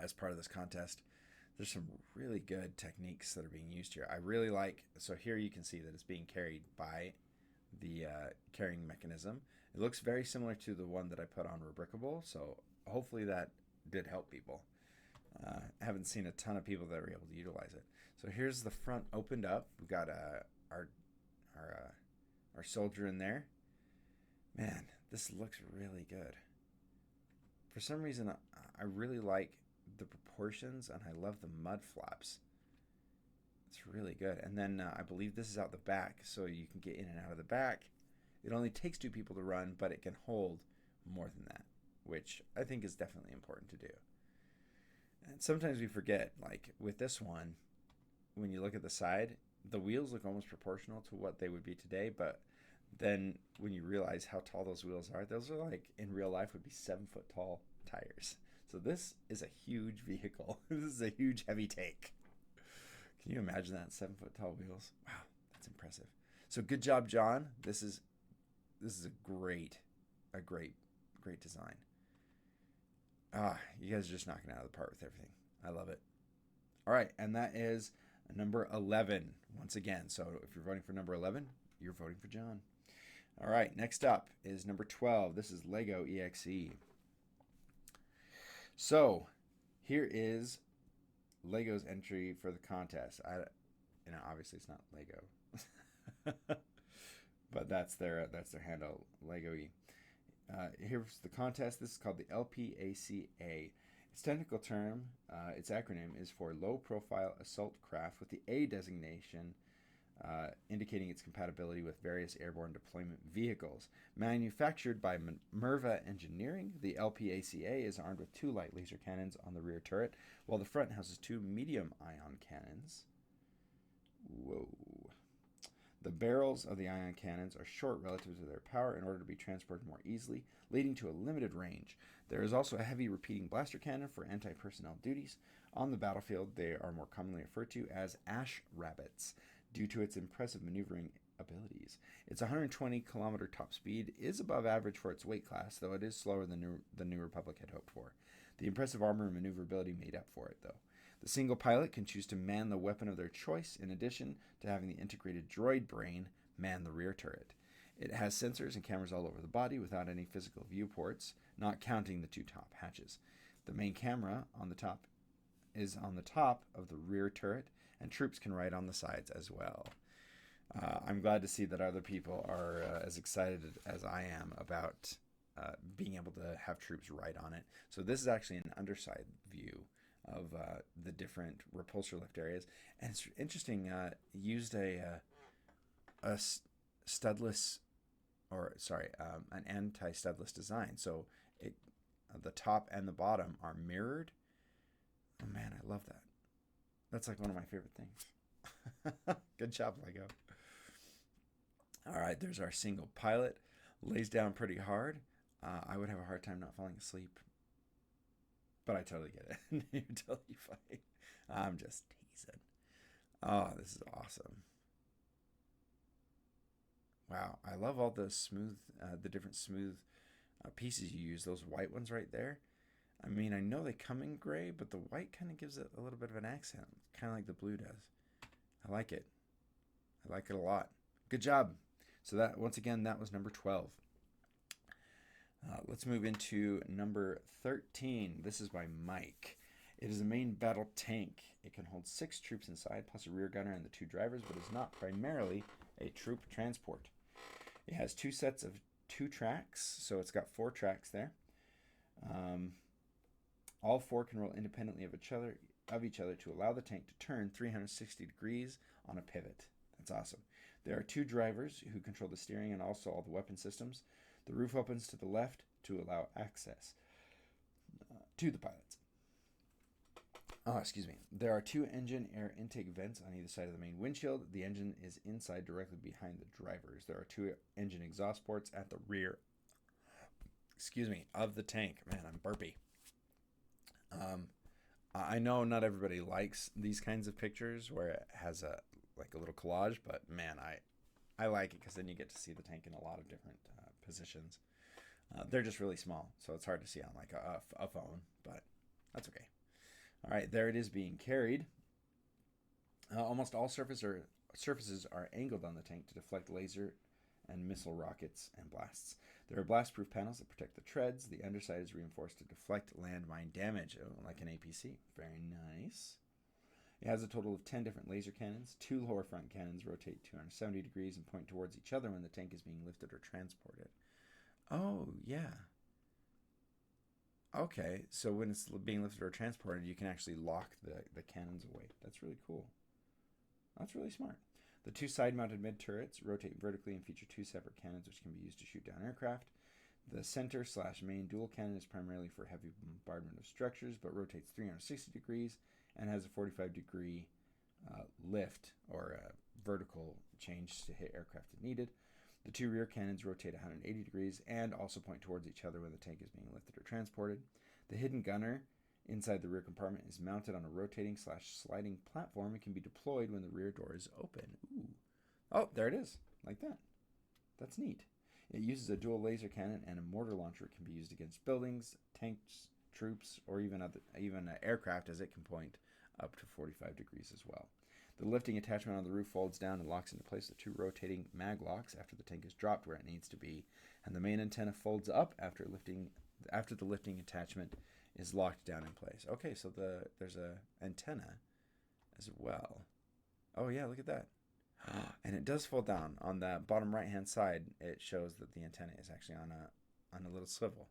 as part of this contest. There's some really good techniques that are being used here. I really like, so here you can see that it's being carried by the carrying mechanism. It looks very similar to the one that I put on Rubricable, so hopefully that did help people. I haven't seen a ton of people that were able to utilize it. So here's the front opened up. We've got our soldier in there. Man, this looks really good. For some reason, I really like the proportions, and I love the mud flaps. It's really good. And then I believe this is out the back, so you can get in and out of the back. It only takes 2 people to run, but it can hold more than that, which I think is definitely important to do. And sometimes we forget, like with this one, when you look at the side, the wheels look almost proportional to what they would be today, but then when you realize how tall those wheels are like, in real life, would be 7-foot tall tires. So this is a huge vehicle. This is a huge, heavy tank. Can you imagine that? 7-foot tall wheels. Wow, that's impressive. So good job, John. This is this is a great design. You guys are just knocking it out of the park with everything. I love it. All right, and that is number 11 once again. So if you're voting for number 11, you're voting for John. All right, next up is number 12. This is Lego EXE. So here is Lego's entry for the contest. Obviously it's not Lego, but that's their handle, Lego E. Here's the contest. This is called the LPACA. Its technical term, its acronym, is for Low Profile Assault Craft, with the A designation indicating its compatibility with various airborne deployment vehicles. Manufactured by Merva Engineering, the LPACA is armed with 2 light laser cannons on the rear turret, while the front houses 2 medium ion cannons. Whoa. The barrels of the ion cannons are short relative to their power in order to be transported more easily, leading to a limited range. There is also a heavy repeating blaster cannon for anti-personnel duties. On the battlefield, they are more commonly referred to as ash rabbits due to its impressive maneuvering abilities. Its 120-kilometer top speed is above average for its weight class, though it is slower than the New Republic had hoped for. The impressive armor and maneuverability made up for it, though. The single pilot can choose to man the weapon of their choice, in addition to having the integrated droid brain man the rear turret. It has sensors and cameras all over the body without any physical viewports, not counting the 2 top hatches. The main camera is on the top of the rear turret, and troops can ride on the sides as well. I'm glad to see that other people are as excited as I am about being able to have troops ride on it. So this is actually an underside view of the different repulsor lift areas, and it's interesting. Used an anti-studless design, so the top and the bottom are mirrored. Oh man, I love that. That's like one of my favorite things. Good job, Lego. All right, there's our single pilot. Lays down pretty hard. I would have a hard time not falling asleep, but I totally get it. You're totally fine. I'm just teasing. Oh, this is awesome. Wow, I love all the different smooth pieces you use. Those white ones right there. I mean, I know they come in gray, but the white kind of gives it a little bit of an accent, kind of like the blue does. I like it. I like it a lot. Good job. So that, once again, that was number 12. Let's move into number 13. This is by Mike. It is a main battle tank. It can hold 6 troops inside, plus a rear gunner and the 2 drivers, but is not primarily a troop transport. It has 2 sets of 2 tracks, so it's got 4 tracks there. All 4 can roll independently of each other to allow the tank to turn 360 degrees on a pivot. That's awesome. There are 2 drivers who control the steering and also all the weapon systems. The roof opens to the left to allow access to the pilots. There are 2 engine air intake vents on either side of the main windshield. The engine is inside directly behind the drivers. There are 2 engine exhaust ports at the rear of the tank. Man, I'm burpy. I know not everybody likes these kinds of pictures where it has a little collage, but man, I like it because then you get to see the tank in a lot of different positions. They're just really small, so it's hard to see on like a phone, but that's okay. All right, there it is being carried. Almost all surfaces are angled on the tank to deflect laser and missile rockets and blasts. There are blast-proof panels that protect the treads. The underside is reinforced to deflect landmine damage, like an APC. Very nice. It has a total of 10 different laser cannons. 2 lower front cannons rotate 270 degrees and point towards each other when the tank is being lifted or transported. Oh, yeah. Okay, so when it's being lifted or transported, you can actually lock the cannons away. That's really cool. That's really smart. The 2 side-mounted mid-turrets rotate vertically and feature 2 separate cannons which can be used to shoot down aircraft. The center/main dual cannon is primarily for heavy bombardment of structures, but rotates 360 degrees and has a 45-degree lift or vertical change to hit aircraft if needed. The 2 rear cannons rotate 180 degrees and also point towards each other when the tank is being lifted or transported. The hidden gunner inside the rear compartment is mounted on a rotating/sliding platform and can be deployed when the rear door is open. Ooh. Oh, there it is, like that. That's neat. It uses a dual laser cannon and a mortar launcher. It can be used against buildings, tanks, troops, or even aircraft, as it can point up to 45 degrees as well. The lifting attachment on the roof folds down and locks into place with 2 rotating mag locks after the tank is dropped where it needs to be, and the main antenna folds up after the lifting attachment is locked down in place. Okay, so there's a antenna as well. Oh yeah, look at that. And it does fold down. On the bottom right hand side, it shows that the antenna is actually on a little swivel.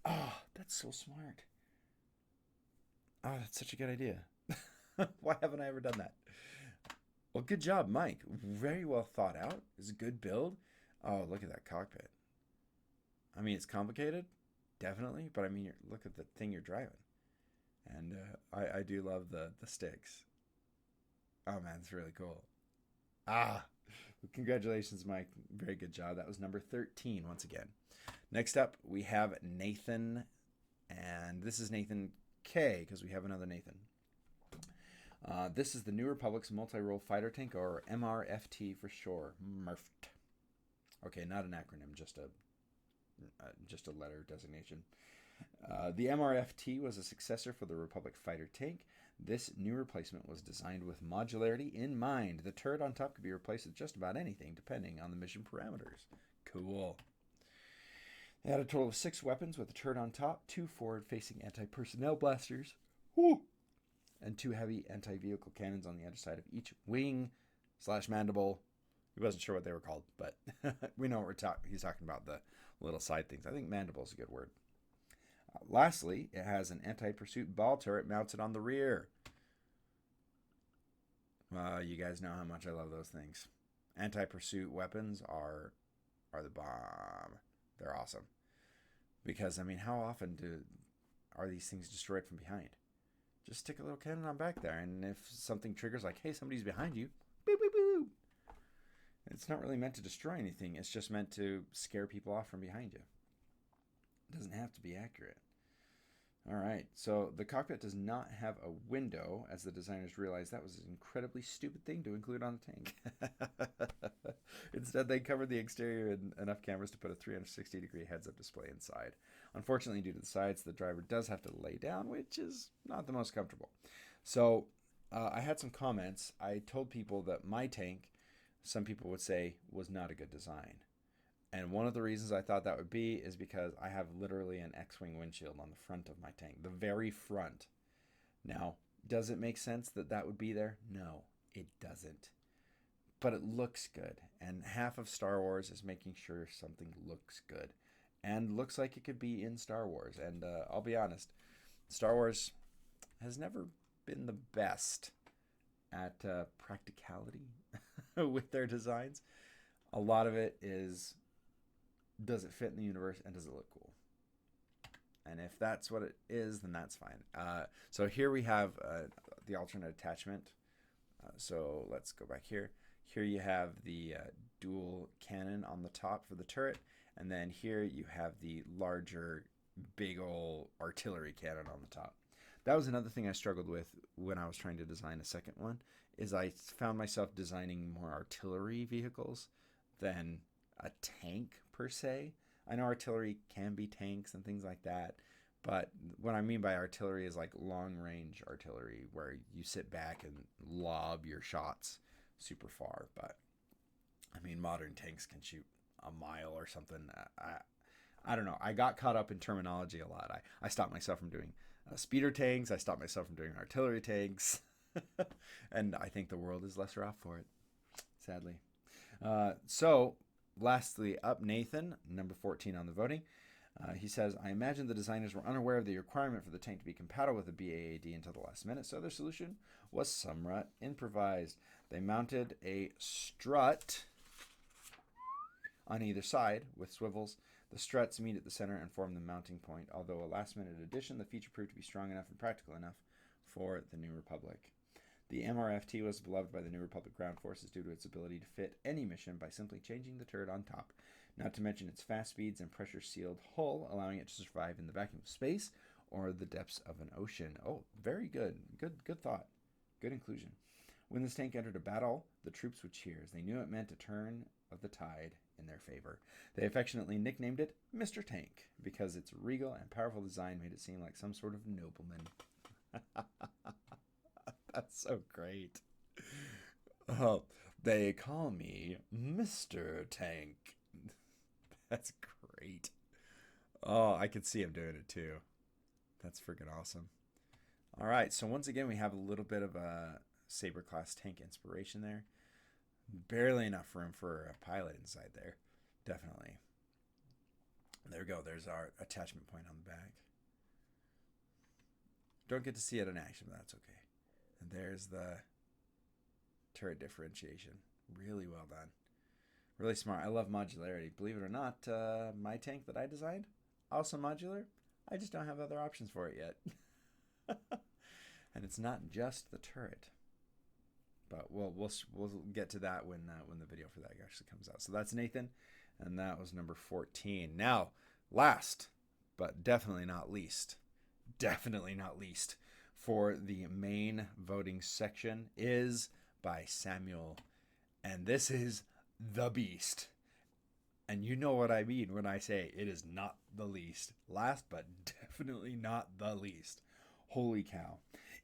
Oh, that's so smart. Oh, that's such a good idea. Why haven't I ever done that? Well, good job, Mike. Very well thought out. It's a good build. Oh, look at that cockpit. I mean, it's complicated, definitely, but I mean, look at the thing you're driving. And I do love the sticks. Oh, man, it's really cool. Congratulations, Mike. Very good job. That was number 13 once again. Next up, we have Nathan, and this is Nathan K, because we have another Nathan. This is the New Republic's multi-role fighter tank, or MRFT for short. MRFT. Okay, not an acronym, just a letter designation. The MRFT was a successor for the Republic fighter tank. This new replacement was designed with modularity in mind. The turret on top could be replaced with just about anything, depending on the mission parameters. Cool. They had a total of 6 weapons with a turret on top, 2 forward-facing anti-personnel blasters, and 2 heavy anti-vehicle cannons on the underside of each wing/mandible. He wasn't sure what they were called, but we know what he's talking about, the little side things. I think mandible is a good word. Lastly, it has an anti-pursuit ball turret mounted on the rear. You guys know how much I love those things. Anti-pursuit weapons are the bomb. They're awesome. Because, I mean, how often are these things destroyed from behind? Just stick a little cannon on back there, and if something triggers like, hey, somebody's behind you, boop, boop, boop. It's not really meant to destroy anything. It's just meant to scare people off from behind you. It doesn't have to be accurate. All right, so the cockpit does not have a window, as the designers realized that was an incredibly stupid thing to include on a tank. Instead, they covered the exterior with enough cameras to put a 360-degree heads-up display inside. Unfortunately, due to the sides, the driver does have to lay down, which is not the most comfortable. So I had some comments. I told people that my tank, some people would say, was not a good design. And one of the reasons I thought that would be is because I have literally an X-wing windshield on the front of my tank, the very front. Now, does it make sense that that would be there? No, it doesn't. But it looks good. And half of Star Wars is making sure something looks good. And looks like it could be in Star Wars. And I'll be honest, Star Wars has never been the best at practicality with their designs. A lot of it is, does it fit in the universe and does it look cool? And if that's what it is, then that's fine. So here we have the alternate attachment. So let's go back here. Here you have the dual cannon on the top for the turret. And then here you have the larger, big ol' artillery cannon on the top. That was another thing I struggled with when I was trying to design a second one, is I found myself designing more artillery vehicles than a tank per se. I know artillery can be tanks and things like that, but what I mean by artillery is like long-range artillery, where you sit back and lob your shots super far. But I mean, modern tanks can shoot a mile or something. I don't know. I got caught up in terminology a lot. I stopped myself from doing speeder tanks. I stopped myself from doing artillery tanks. And I think the world is lesser off for it, sadly. So lastly up, Nathan, number 14 on the voting. He says, I imagine the designers were unaware of the requirement for the tank to be compatible with the BAAD until the last minute, so their solution was somewhat improvised. They mounted a strut on either side with swivels. The struts meet at the center and form the mounting point. Although a last-minute addition, the feature proved to be strong enough and practical enough for the New Republic. The MRFT was beloved by the New Republic ground forces due to its ability to fit any mission by simply changing the turret on top, not to mention its fast speeds and pressure-sealed hull, allowing it to survive in the vacuum of space or the depths of an ocean. Oh, very good. Good thought. Good inclusion. When this tank entered a battle, the troops would cheer, as they knew it meant a turn of the tide in their favor. They affectionately nicknamed it Mr. Tank because its regal and powerful design made it seem like some sort of nobleman. That's so great. Oh, they call me Mr. Tank. That's great. Oh, I could see him doing it too. That's freaking awesome. All right, so once again, we have a little bit of a Saber class tank inspiration there. Barely enough room for a pilot inside there. Definitely. There we go. There's our attachment point on the back. Don't get to see it in action, but that's okay. And there's the turret differentiation. Really well done. Really smart. I love modularity. Believe it or not, my tank that I designed, also modular. I just don't have other options for it yet. And it's not just the turret. But we'll get to that when the video for that actually comes out. So that's Nathan, and that was number 14. Now, last but definitely not least, for the main voting section is by Samuel, and this is the Beast. And you know what I mean when I say it is not the least. Last but definitely not the least. Holy cow.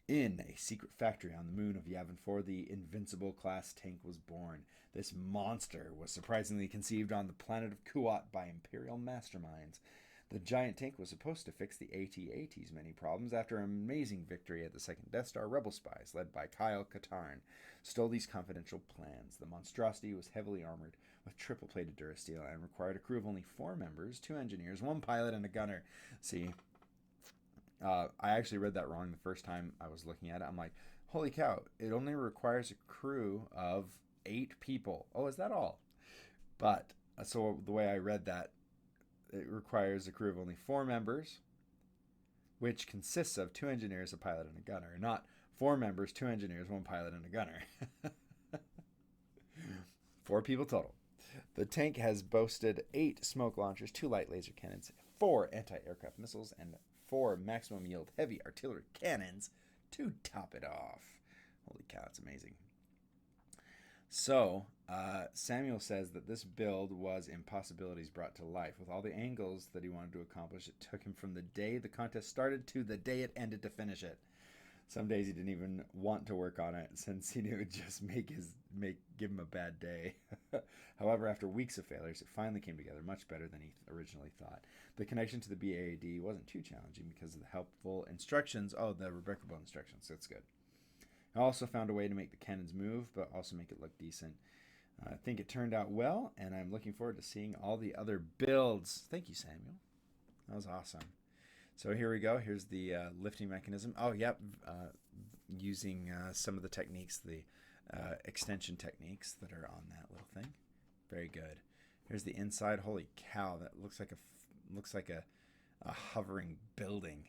In a secret factory on the moon of Yavin 4, the Invincible class tank was born. This monster was surprisingly conceived on the planet of Kuat by Imperial masterminds. The giant tank was supposed to fix the AT-AT's many problems after an amazing victory at the second Death Star. Rebel spies, led by Kyle Katarn, stole these confidential plans. The monstrosity was heavily armored with triple-plated durasteel and required a crew of only 4 members, 2 engineers, 1 pilot, and a gunner. See, I actually read that wrong the first time I was looking at it. I'm like, holy cow, it only requires a crew of 8 people. Oh, is that all? But, so the way I read that, it requires a crew of only 4 members, which consists of 2 engineers, a pilot, and a gunner. Not 4 members, 2 engineers, 1 pilot, and a gunner. 4 people total. The tank has boasted 8 smoke launchers, 2 light laser cannons, 4 anti-aircraft missiles, and 4 maximum yield heavy artillery cannons to top it off. Holy cow, it's amazing. So, Samuel says that this build was impossibilities brought to life. With all the angles that he wanted to accomplish, it took him from the day the contest started to the day it ended to finish it. Some days he didn't even want to work on it since he knew it would just give him a bad day. However, after weeks of failures, it finally came together much better than he originally thought. The connection to the BAAD wasn't too challenging because of the helpful instructions. Oh, the breakable instructions. That's good. I also found a way to make the cannons move, but also make it look decent. I think it turned out well, and I'm looking forward to seeing all the other builds. Thank you, Samuel. That was awesome. So here we go. Here's the lifting mechanism. Oh, yep. Using some of the techniques, the extension techniques that are on that little thing. Very good. Here's the inside. Holy cow! That looks like a hovering building.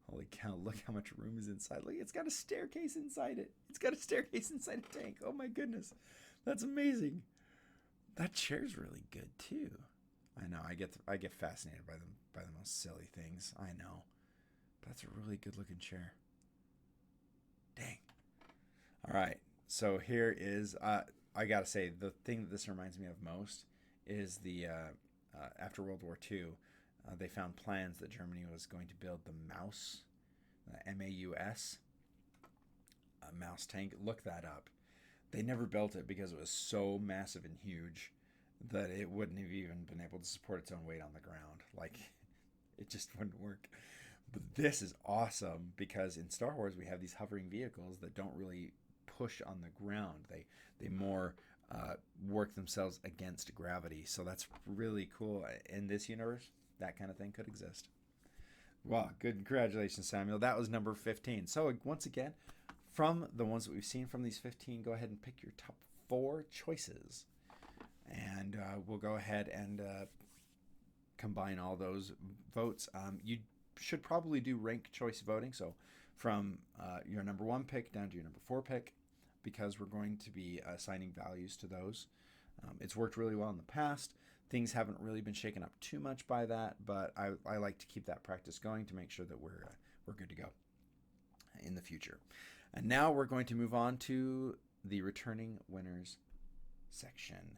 Holy cow! Look how much room is inside. Look, it's got a staircase inside it. It's got a staircase inside a tank. Oh my goodness, that's amazing. That chair's really good too. I know. I get fascinated by the most silly things. I know. But that's a really good looking chair. Dang. All right. So here is, I gotta say, the thing that this reminds me of most is the after World War II, they found plans that Germany was going to build the Maus, MAUS, Maus tank. Look that up. They never built it because it was so massive and huge that it wouldn't have even been able to support its own weight on the ground. Like, it just wouldn't work. But this is awesome because in Star Wars we have these hovering vehicles that don't really push on the ground. They more work themselves against gravity. So that's really cool. In this universe, that kind of thing could exist. Wow, good. Congratulations, Samuel. That was number 15. So once again, from the ones that we've seen from these 15, go ahead and pick your top 4 choices. And we'll go ahead and combine all those votes. You should probably do rank choice voting. So from your number 1 pick down to your number 4 pick, because we're going to be assigning values to those. It's worked really well in the past. Things haven't really been shaken up too much by that, but I like to keep that practice going to make sure that we're good to go in the future. And now we're going to move on to the returning winners section.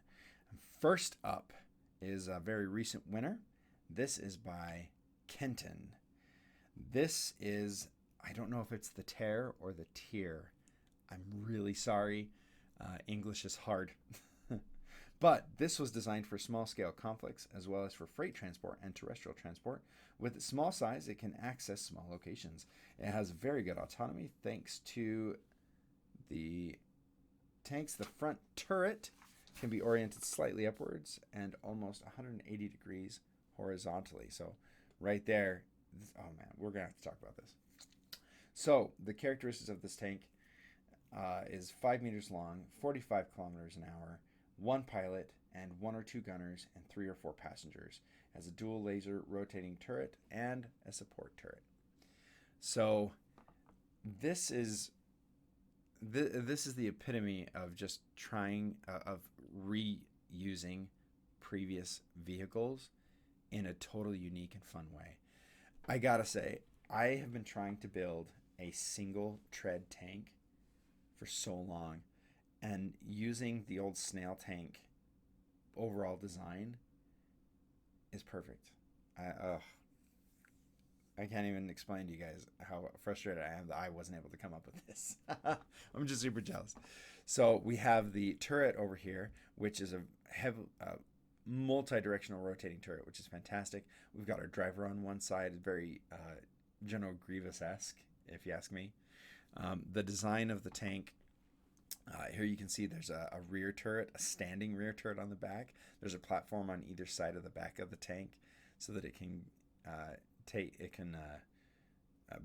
First up is a very recent winner. This is by Kenton. This is, I don't know if it's the tear or the tier. I'm really sorry. English is hard. But this was designed for small-scale conflicts as well as for freight transport and terrestrial transport. With its small size, it can access small locations. It has very good autonomy thanks to the tanks. The front turret can be oriented slightly upwards and almost 180 degrees horizontally. So right there, oh man, we're going to have to talk about this. So the characteristics of this tank is 5 meters long, 45 kilometers an hour, 1 pilot and 1 or 2 gunners and 3 or 4 passengers. It has a dual laser rotating turret and a support turret. So this is the epitome of just trying of reusing previous vehicles in a totally unique and fun way. I gotta say, I have been trying to build a single tread tank for so long, and using the old snail tank overall design is perfect. I can't even explain to you guys how frustrated I am that I wasn't able to come up with this. I'm just super jealous. So we have the turret over here, which is a multi-directional rotating turret, which is fantastic. We've got our driver on one side, very General Grievous-esque, if you ask me. The design of the tank, here you can see there's a rear turret, a standing rear turret on the back. There's a platform on either side of the back of the tank so that it can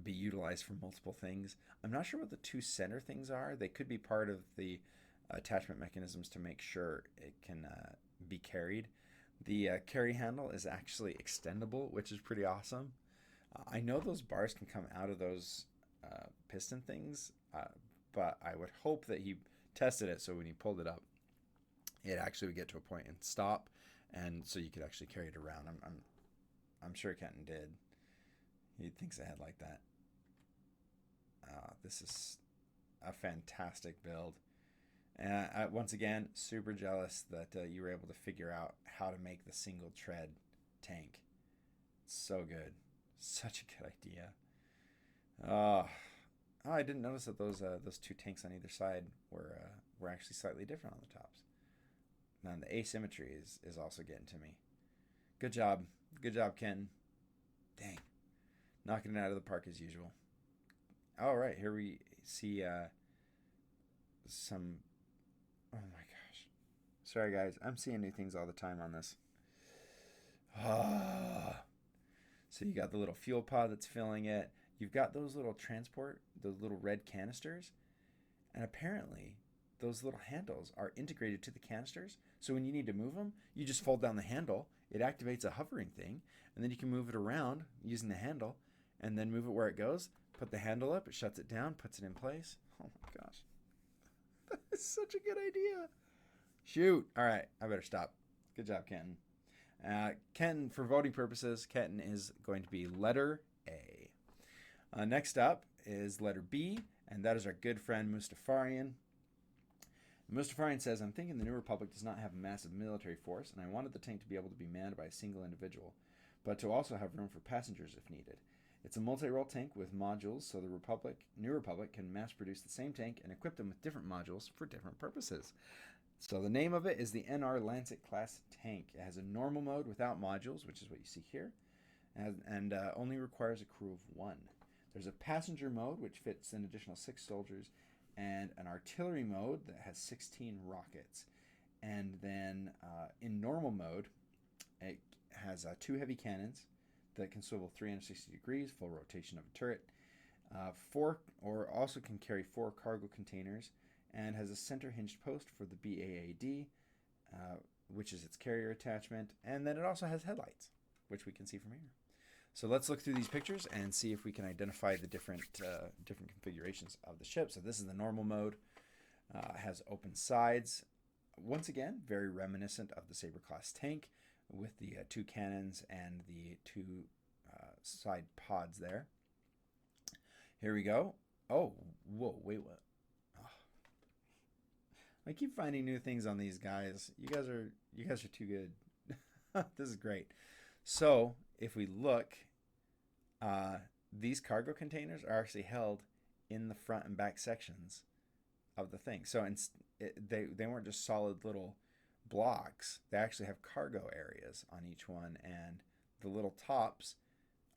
be utilized for multiple things. I'm not sure what the 2 center things are. They could be part of the attachment mechanisms to make sure it can be carried. The carry handle is actually extendable, which is pretty awesome. I know those bars can come out of those piston things, but I would hope that he tested it so when he pulled it up, it actually would get to a point and stop, and so you could actually carry it around. I'm sure Kenton did. He thinks ahead like that. This is a fantastic build. And once again, super jealous that you were able to figure out how to make the single tread tank. So good. Such a good idea. Oh, I didn't notice that those 2 tanks on either side were actually slightly different on the tops. Man, the asymmetry is also getting to me. Good job. Good job, Ken. Dang. Knocking it out of the park as usual. All right, here we see some... Oh my gosh. Sorry, guys. I'm seeing new things all the time on this. So you got the little fuel pod that's filling it. You've got those little those little red canisters. And apparently, those little handles are integrated to the canisters. So when you need to move them, you just fold down the handle. It activates a hovering thing. And then you can move it around using the handle. And then move it where it goes. Put the handle up. It shuts it down. Puts it in place. Oh my gosh. That is such a good idea. Shoot. All right. I better stop. Good job, Kenton. Kenton, for voting purposes, Kenton is going to be letter A. Next up is letter B, and that is our good friend Mustafarian. Mustafarian says, I'm thinking the New Republic does not have a massive military force, and I wanted the tank to be able to be manned by a single individual, but to also have room for passengers if needed. It's a multi-role tank with modules, so the New Republic can mass produce the same tank and equip them with different modules for different purposes. So the name of it is the NR Lancet class tank. It has a normal mode without modules, which is what you see here, and only requires a crew of 1. There's a passenger mode, which fits an additional 6 soldiers, and an artillery mode that has 16 rockets. And then in normal mode, it has 2 heavy cannons that can swivel 360 degrees, full rotation of a turret. Also can carry 4 cargo containers, and has a center hinged post for the BAAD, which is its carrier attachment. And then it also has headlights, which we can see from here. So let's look through these pictures and see if we can identify the different configurations of the ship. So this is the normal mode. Has open sides. Once again, very reminiscent of the Sabre class tank with the 2 cannons and the 2 side pods there. Here we go. Oh, whoa, wait, what? Oh. I keep finding new things on these guys. You guys are too good. This is great. So if we look, uh, these cargo containers are actually held in the front and back sections of the thing. So they weren't just solid little blocks. They actually have cargo areas on each one, and the little tops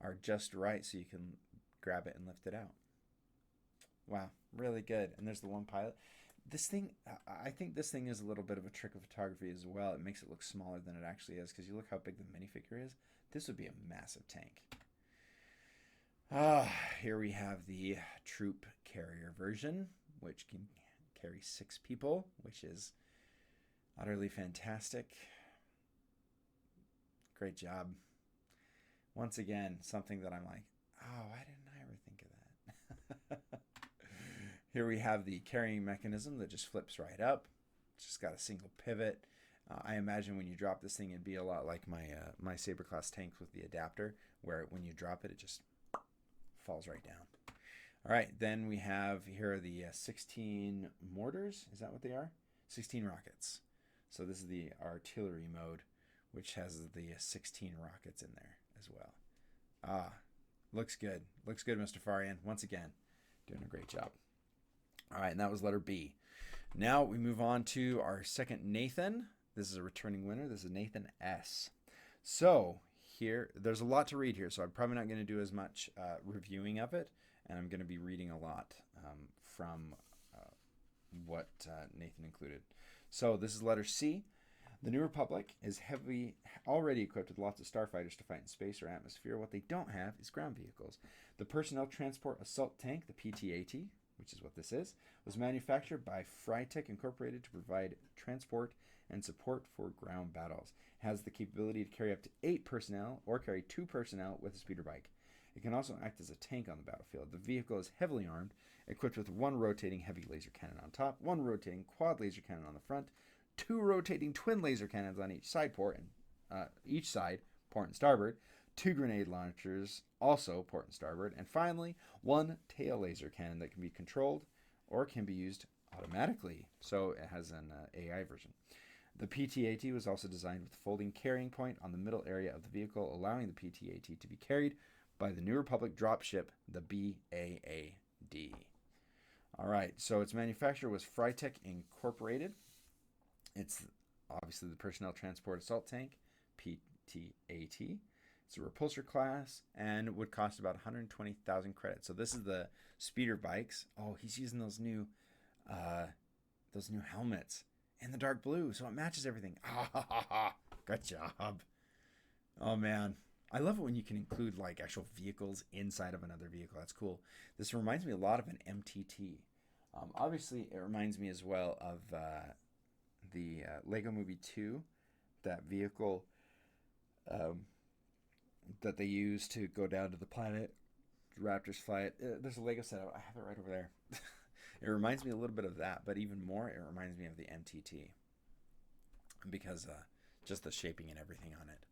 are just right so you can grab it and lift it out. Wow, really good. And there's the one pilot. This thing, I think this thing is a little bit of a trick of photography as well. It makes it look smaller than it actually is because you look how big the minifigure is. This would be a massive tank. Here we have the troop carrier version, which can carry 6 people, which is utterly fantastic. Great job. Once again, something that I'm like, oh, why didn't I ever think of that? Here we have the carrying mechanism that just flips right up. It's just got a single pivot. I imagine when you drop this thing, it'd be a lot like my Saber class tanks with the adapter, where when you drop it, it just falls right down. All right, then we have here are the 16 mortars. Is that what they are? 16 rockets. So this is the artillery mode, which has the 16 rockets in there as well. Looks good. Looks good, Mr. Farian. Once again, doing a great job. All right, and that was letter B. Now we move on to our second Nathan. This is a returning winner. This is Nathan S. So here, there's a lot to read here, so I'm probably not going to do as much reviewing of it, and I'm going to be reading a lot from what Nathan included. So this is letter C. The New Republic is already equipped with lots of starfighters to fight in space or atmosphere. What they don't have is ground vehicles. The Personnel Transport Assault Tank, the PTAT, which is what this is, was manufactured by Frytech Incorporated to provide transport and support for ground battles. It has the capability to carry up to 8 personnel or carry 2 personnel with a speeder bike. It can also act as a tank on the battlefield. The vehicle is heavily armed, equipped with 1 rotating heavy laser cannon on top, 1 rotating quad laser cannon on the front, 2 rotating twin laser cannons on each side port and starboard, 2 grenade launchers, also port and starboard, and finally 1 tail laser cannon that can be controlled or can be used automatically. So it has an AI version. The PTAT was also designed with a folding carrying point on the middle area of the vehicle, allowing the PTAT to be carried by the New Republic dropship, the BAAD. All right, so its manufacturer was Frytech Incorporated. It's obviously the Personnel Transport Assault Tank, PTAT. It's a repulsor class and would cost about 120,000 credits. So this is the speeder bikes. Oh, he's using those new helmets in the dark blue, so it matches everything. Good job. Oh man, I love it when you can include like actual vehicles inside of another vehicle. That's cool. This reminds me a lot of an MTT. Obviously, it reminds me as well of the Lego Movie 2, that vehicle that they use to go down to the planet. Raptors fly it. There's a Lego set. I have it right over there. It reminds me a little bit of that, but even more, it reminds me of the MTT because just the shaping and everything on it.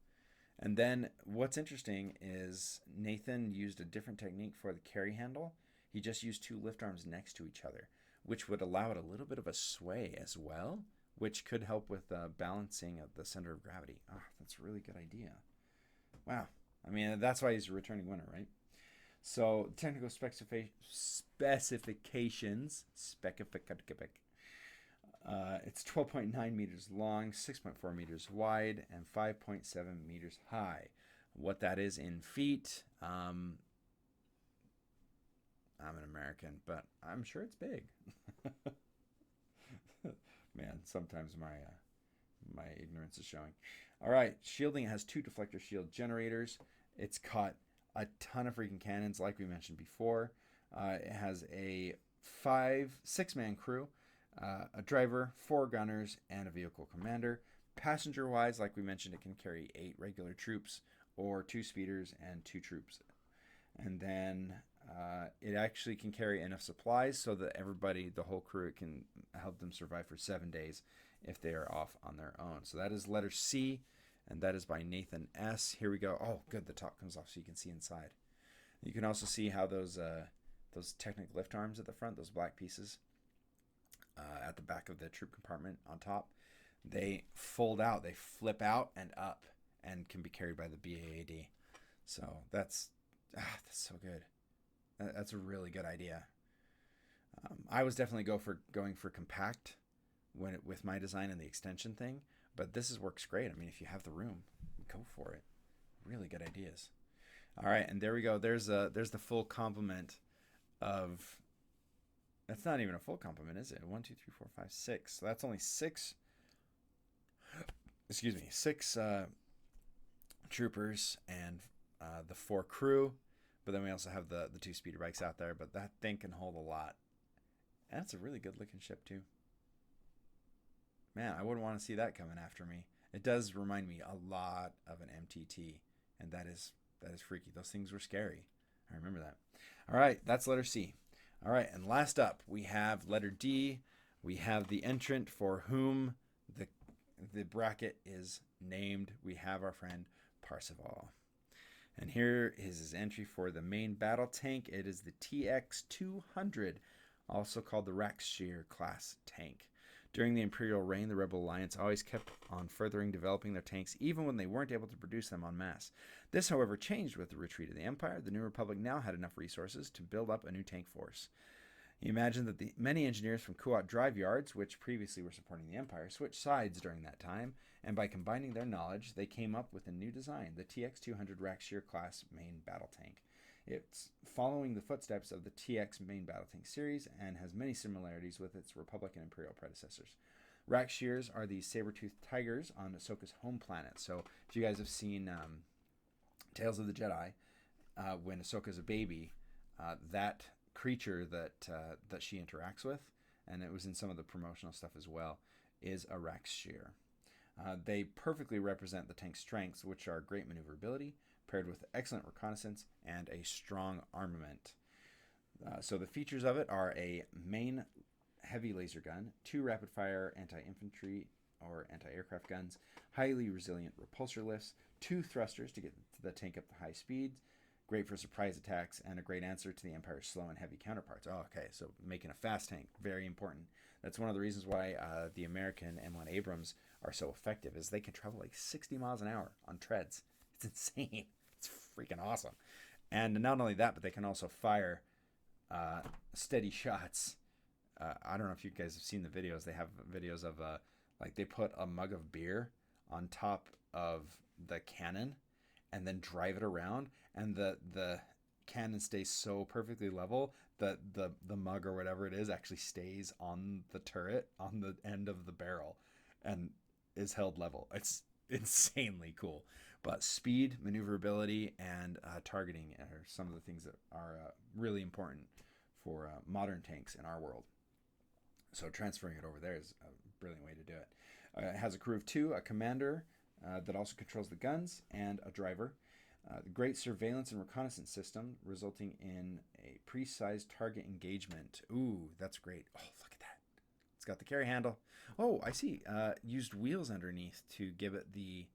And then what's interesting is Nathan used a different technique for the carry handle. He just used 2 lift arms next to each other, which would allow it a little bit of a sway as well, which could help with balancing of the center of gravity. That's a really good idea. Wow. I mean, that's why he's a returning winner, right? So technical specifications, it's 12.9 meters long, 6.4 meters wide, and 5.7 meters high. What that is in feet, I'm an American, but I'm sure it's big. Man, sometimes my ignorance is showing. All right, shielding has 2 deflector shield generators. It's got a ton of freaking cannons, like we mentioned before. It has a 6-man crew, a driver, 4 gunners, and a vehicle commander. Passenger-wise, like we mentioned, it can carry 8 regular troops or 2 speeders and 2 troops. And then it actually can carry enough supplies so that everybody, the whole crew, it can help them survive for 7 days if they are off on their own. So that is letter C, and that is by Nathan S. Here we go. Oh, good. The top comes off so you can see inside. You can also see how those Technic lift arms at the front, those black pieces, at the back of the troop compartment on top, they fold out, they flip out and up, and can be carried by the BAAD. So that's so good. That's a really good idea. I was definitely going for compact with my design and the extension thing, but this works great. I mean, if you have the room, go for it. Really good ideas. All right, and there we go. There's the full complement of. That's not even a full complement, is it? 1, 2, 3, 4, 5, 6. So that's only 6. Excuse me, 6 troopers and the 4 crew. But then we also have the 2 speeder bikes out there. But that thing can hold a lot. And that's a really good looking ship too. Man, I wouldn't want to see that coming after me. It does remind me a lot of an MTT, and that is freaky. Those things were scary. I remember that. All right, that's letter C. All right, and last up, we have letter D. We have the entrant for whom the bracket is named. We have our friend Parseval. And here is his entry for the main battle tank. It is the TX-200, also called the Rakshir class tank. During the Imperial reign, the Rebel Alliance always kept on furthering developing their tanks, even when they weren't able to produce them en masse. This, however, changed with the retreat of the Empire. The New Republic now had enough resources to build up a new tank force. You imagine that the many engineers from Kuat drive yards, which previously were supporting the Empire, switched sides during that time, and by combining their knowledge, they came up with a new design, the TX-200 Rakshir class main battle tank. It's following the footsteps of the TX main battle tank series and has many similarities with its Republic and Imperial predecessors. Rakshirs are the saber-toothed tigers on Ahsoka's home planet. So if you guys have seen Tales of the Jedi, when Ahsoka's a baby, that creature that she interacts with, and it was in some of the promotional stuff as well, is a Rakshir. They perfectly represent the tank's strengths, which are great maneuverability, paired with excellent reconnaissance and a strong armament. So the features of it are a main heavy laser gun, 2 rapid-fire anti-infantry or anti-aircraft guns, highly resilient repulsor lifts, 2 thrusters to get the tank up to high speeds, great for surprise attacks, and a great answer to the Empire's slow and heavy counterparts. Oh, okay, so making a fast tank, very important. That's one of the reasons why the American M1 Abrams are so effective, is they can travel like 60 miles an hour on treads. It's insane. It's freaking awesome. And not only that, but they can also fire steady shots. I don't know if you guys have seen the videos. They have videos of like they put a mug of beer on top of the cannon and then drive it around, and the cannon stays so perfectly level that the mug or whatever it is actually stays on the turret on the end of the barrel and is held level. It's insanely cool. But speed, maneuverability, and targeting are some of the things that are really important for modern tanks in our world. So transferring it over there is a brilliant way to do it. It has a crew of 2, a commander that also controls the guns, and a driver. The great surveillance and reconnaissance system, resulting in a precise target engagement. Ooh, that's great. Oh, look at that. It's got the carry handle. Oh, I see. Used wheels underneath to give it the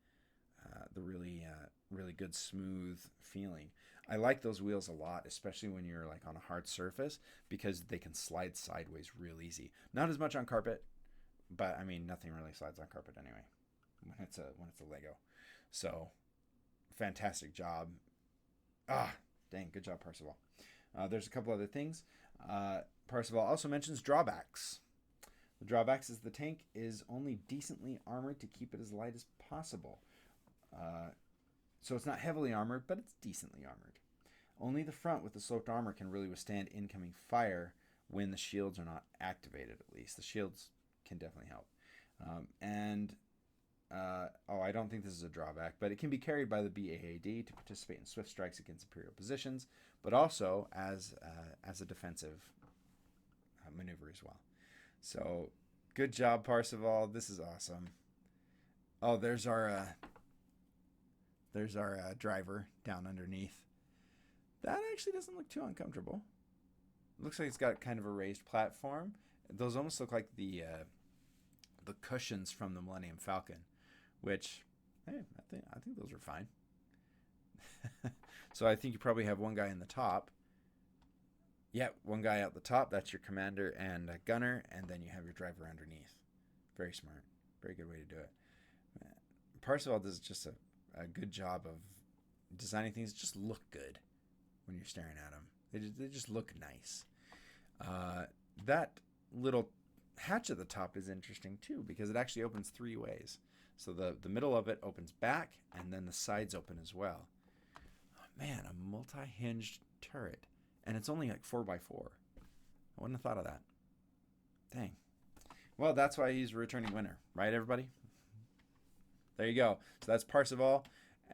really good smooth feeling. I like those wheels a lot, especially when you're like on a hard surface, because they can slide sideways real easy. Not as much on carpet, but I mean nothing really slides on carpet anyway when it's a Lego. So fantastic job. Dang, good job, Parseval. There's a couple other things. Parseval also mentions drawbacks. The drawbacks is the tank is only decently armored to keep it as light as possible. So it's not heavily armored, but it's decently armored. Only the front with the sloped armor can really withstand incoming fire when the shields are not activated, at least. The shields can definitely help. I don't think this is a drawback, but it can be carried by the BAAD to participate in swift strikes against Imperial positions, but also as a defensive maneuver as well. So good job, Parseval. This is awesome. Oh, there's our driver down underneath. That actually doesn't look too uncomfortable. It looks like it's got kind of a raised platform. Those almost look like the cushions from the Millennium Falcon, which, hey, I think those are fine. So I think you probably have one guy in the top. Yeah, one guy out the top, that's your commander and gunner, and then you have your driver underneath. Very smart. Very good way to do it. Parseval does just a good job of designing things that just look good when you're staring at them. They just look nice. That little hatch at the top is interesting too because it actually opens 3 ways. So the middle of it opens back, and then the sides open as well. Oh, man, a multi-hinged turret. And it's only like 4x4. I wouldn't have thought of that. Dang. Well, that's why he's a returning winner. Right, everybody? There you go. So that's Parseval,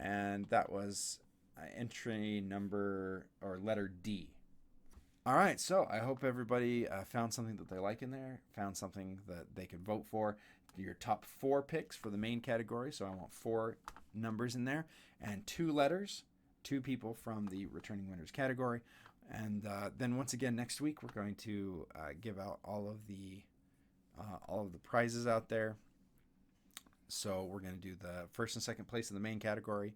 and that was entry number, or letter D. All right, so I hope everybody found something that they like in there, found something that they could vote for. Your top 4 picks for the main category, so I want 4 numbers in there, and 2 letters, 2 people from the returning winners category. And then once again next week we're going to give out all of the prizes out there. So we're going to do the first and second place in the main category,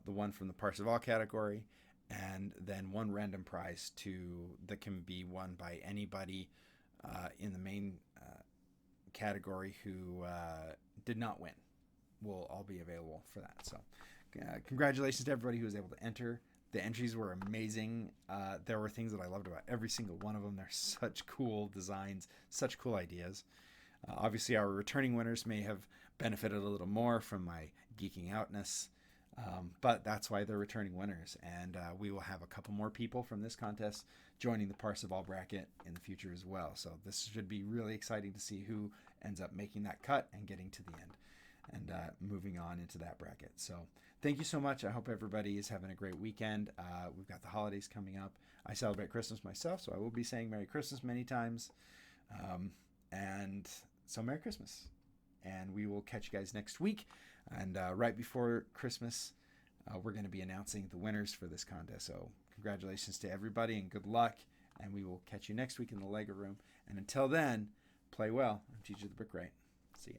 the one from the Parseval category, and then 1 random prize that can be won by anybody in the main category who did not win. Will all be available for that. So congratulations to everybody who was able to enter. The entries were amazing. There were things that I loved about every single one of them. They're such cool designs, such cool ideas. Obviously, our returning winners may have benefited a little more from my geeking outness, but that's why they're returning winners. And we will have a couple more people from this contest joining the Parseval bracket in the future as well. So this should be really exciting to see who ends up making that cut and getting to the end and moving on into that bracket. So thank you so much. I hope everybody is having a great weekend. We've got the holidays coming up. I celebrate Christmas myself, so I will be saying Merry Christmas many times. And so Merry Christmas. And we will catch you guys next week. And right before Christmas, we're going to be announcing the winners for this contest. So congratulations to everybody and good luck. And we will catch you next week in the Lego room. And until then, play well. I'm TJ the Brick Right. See ya.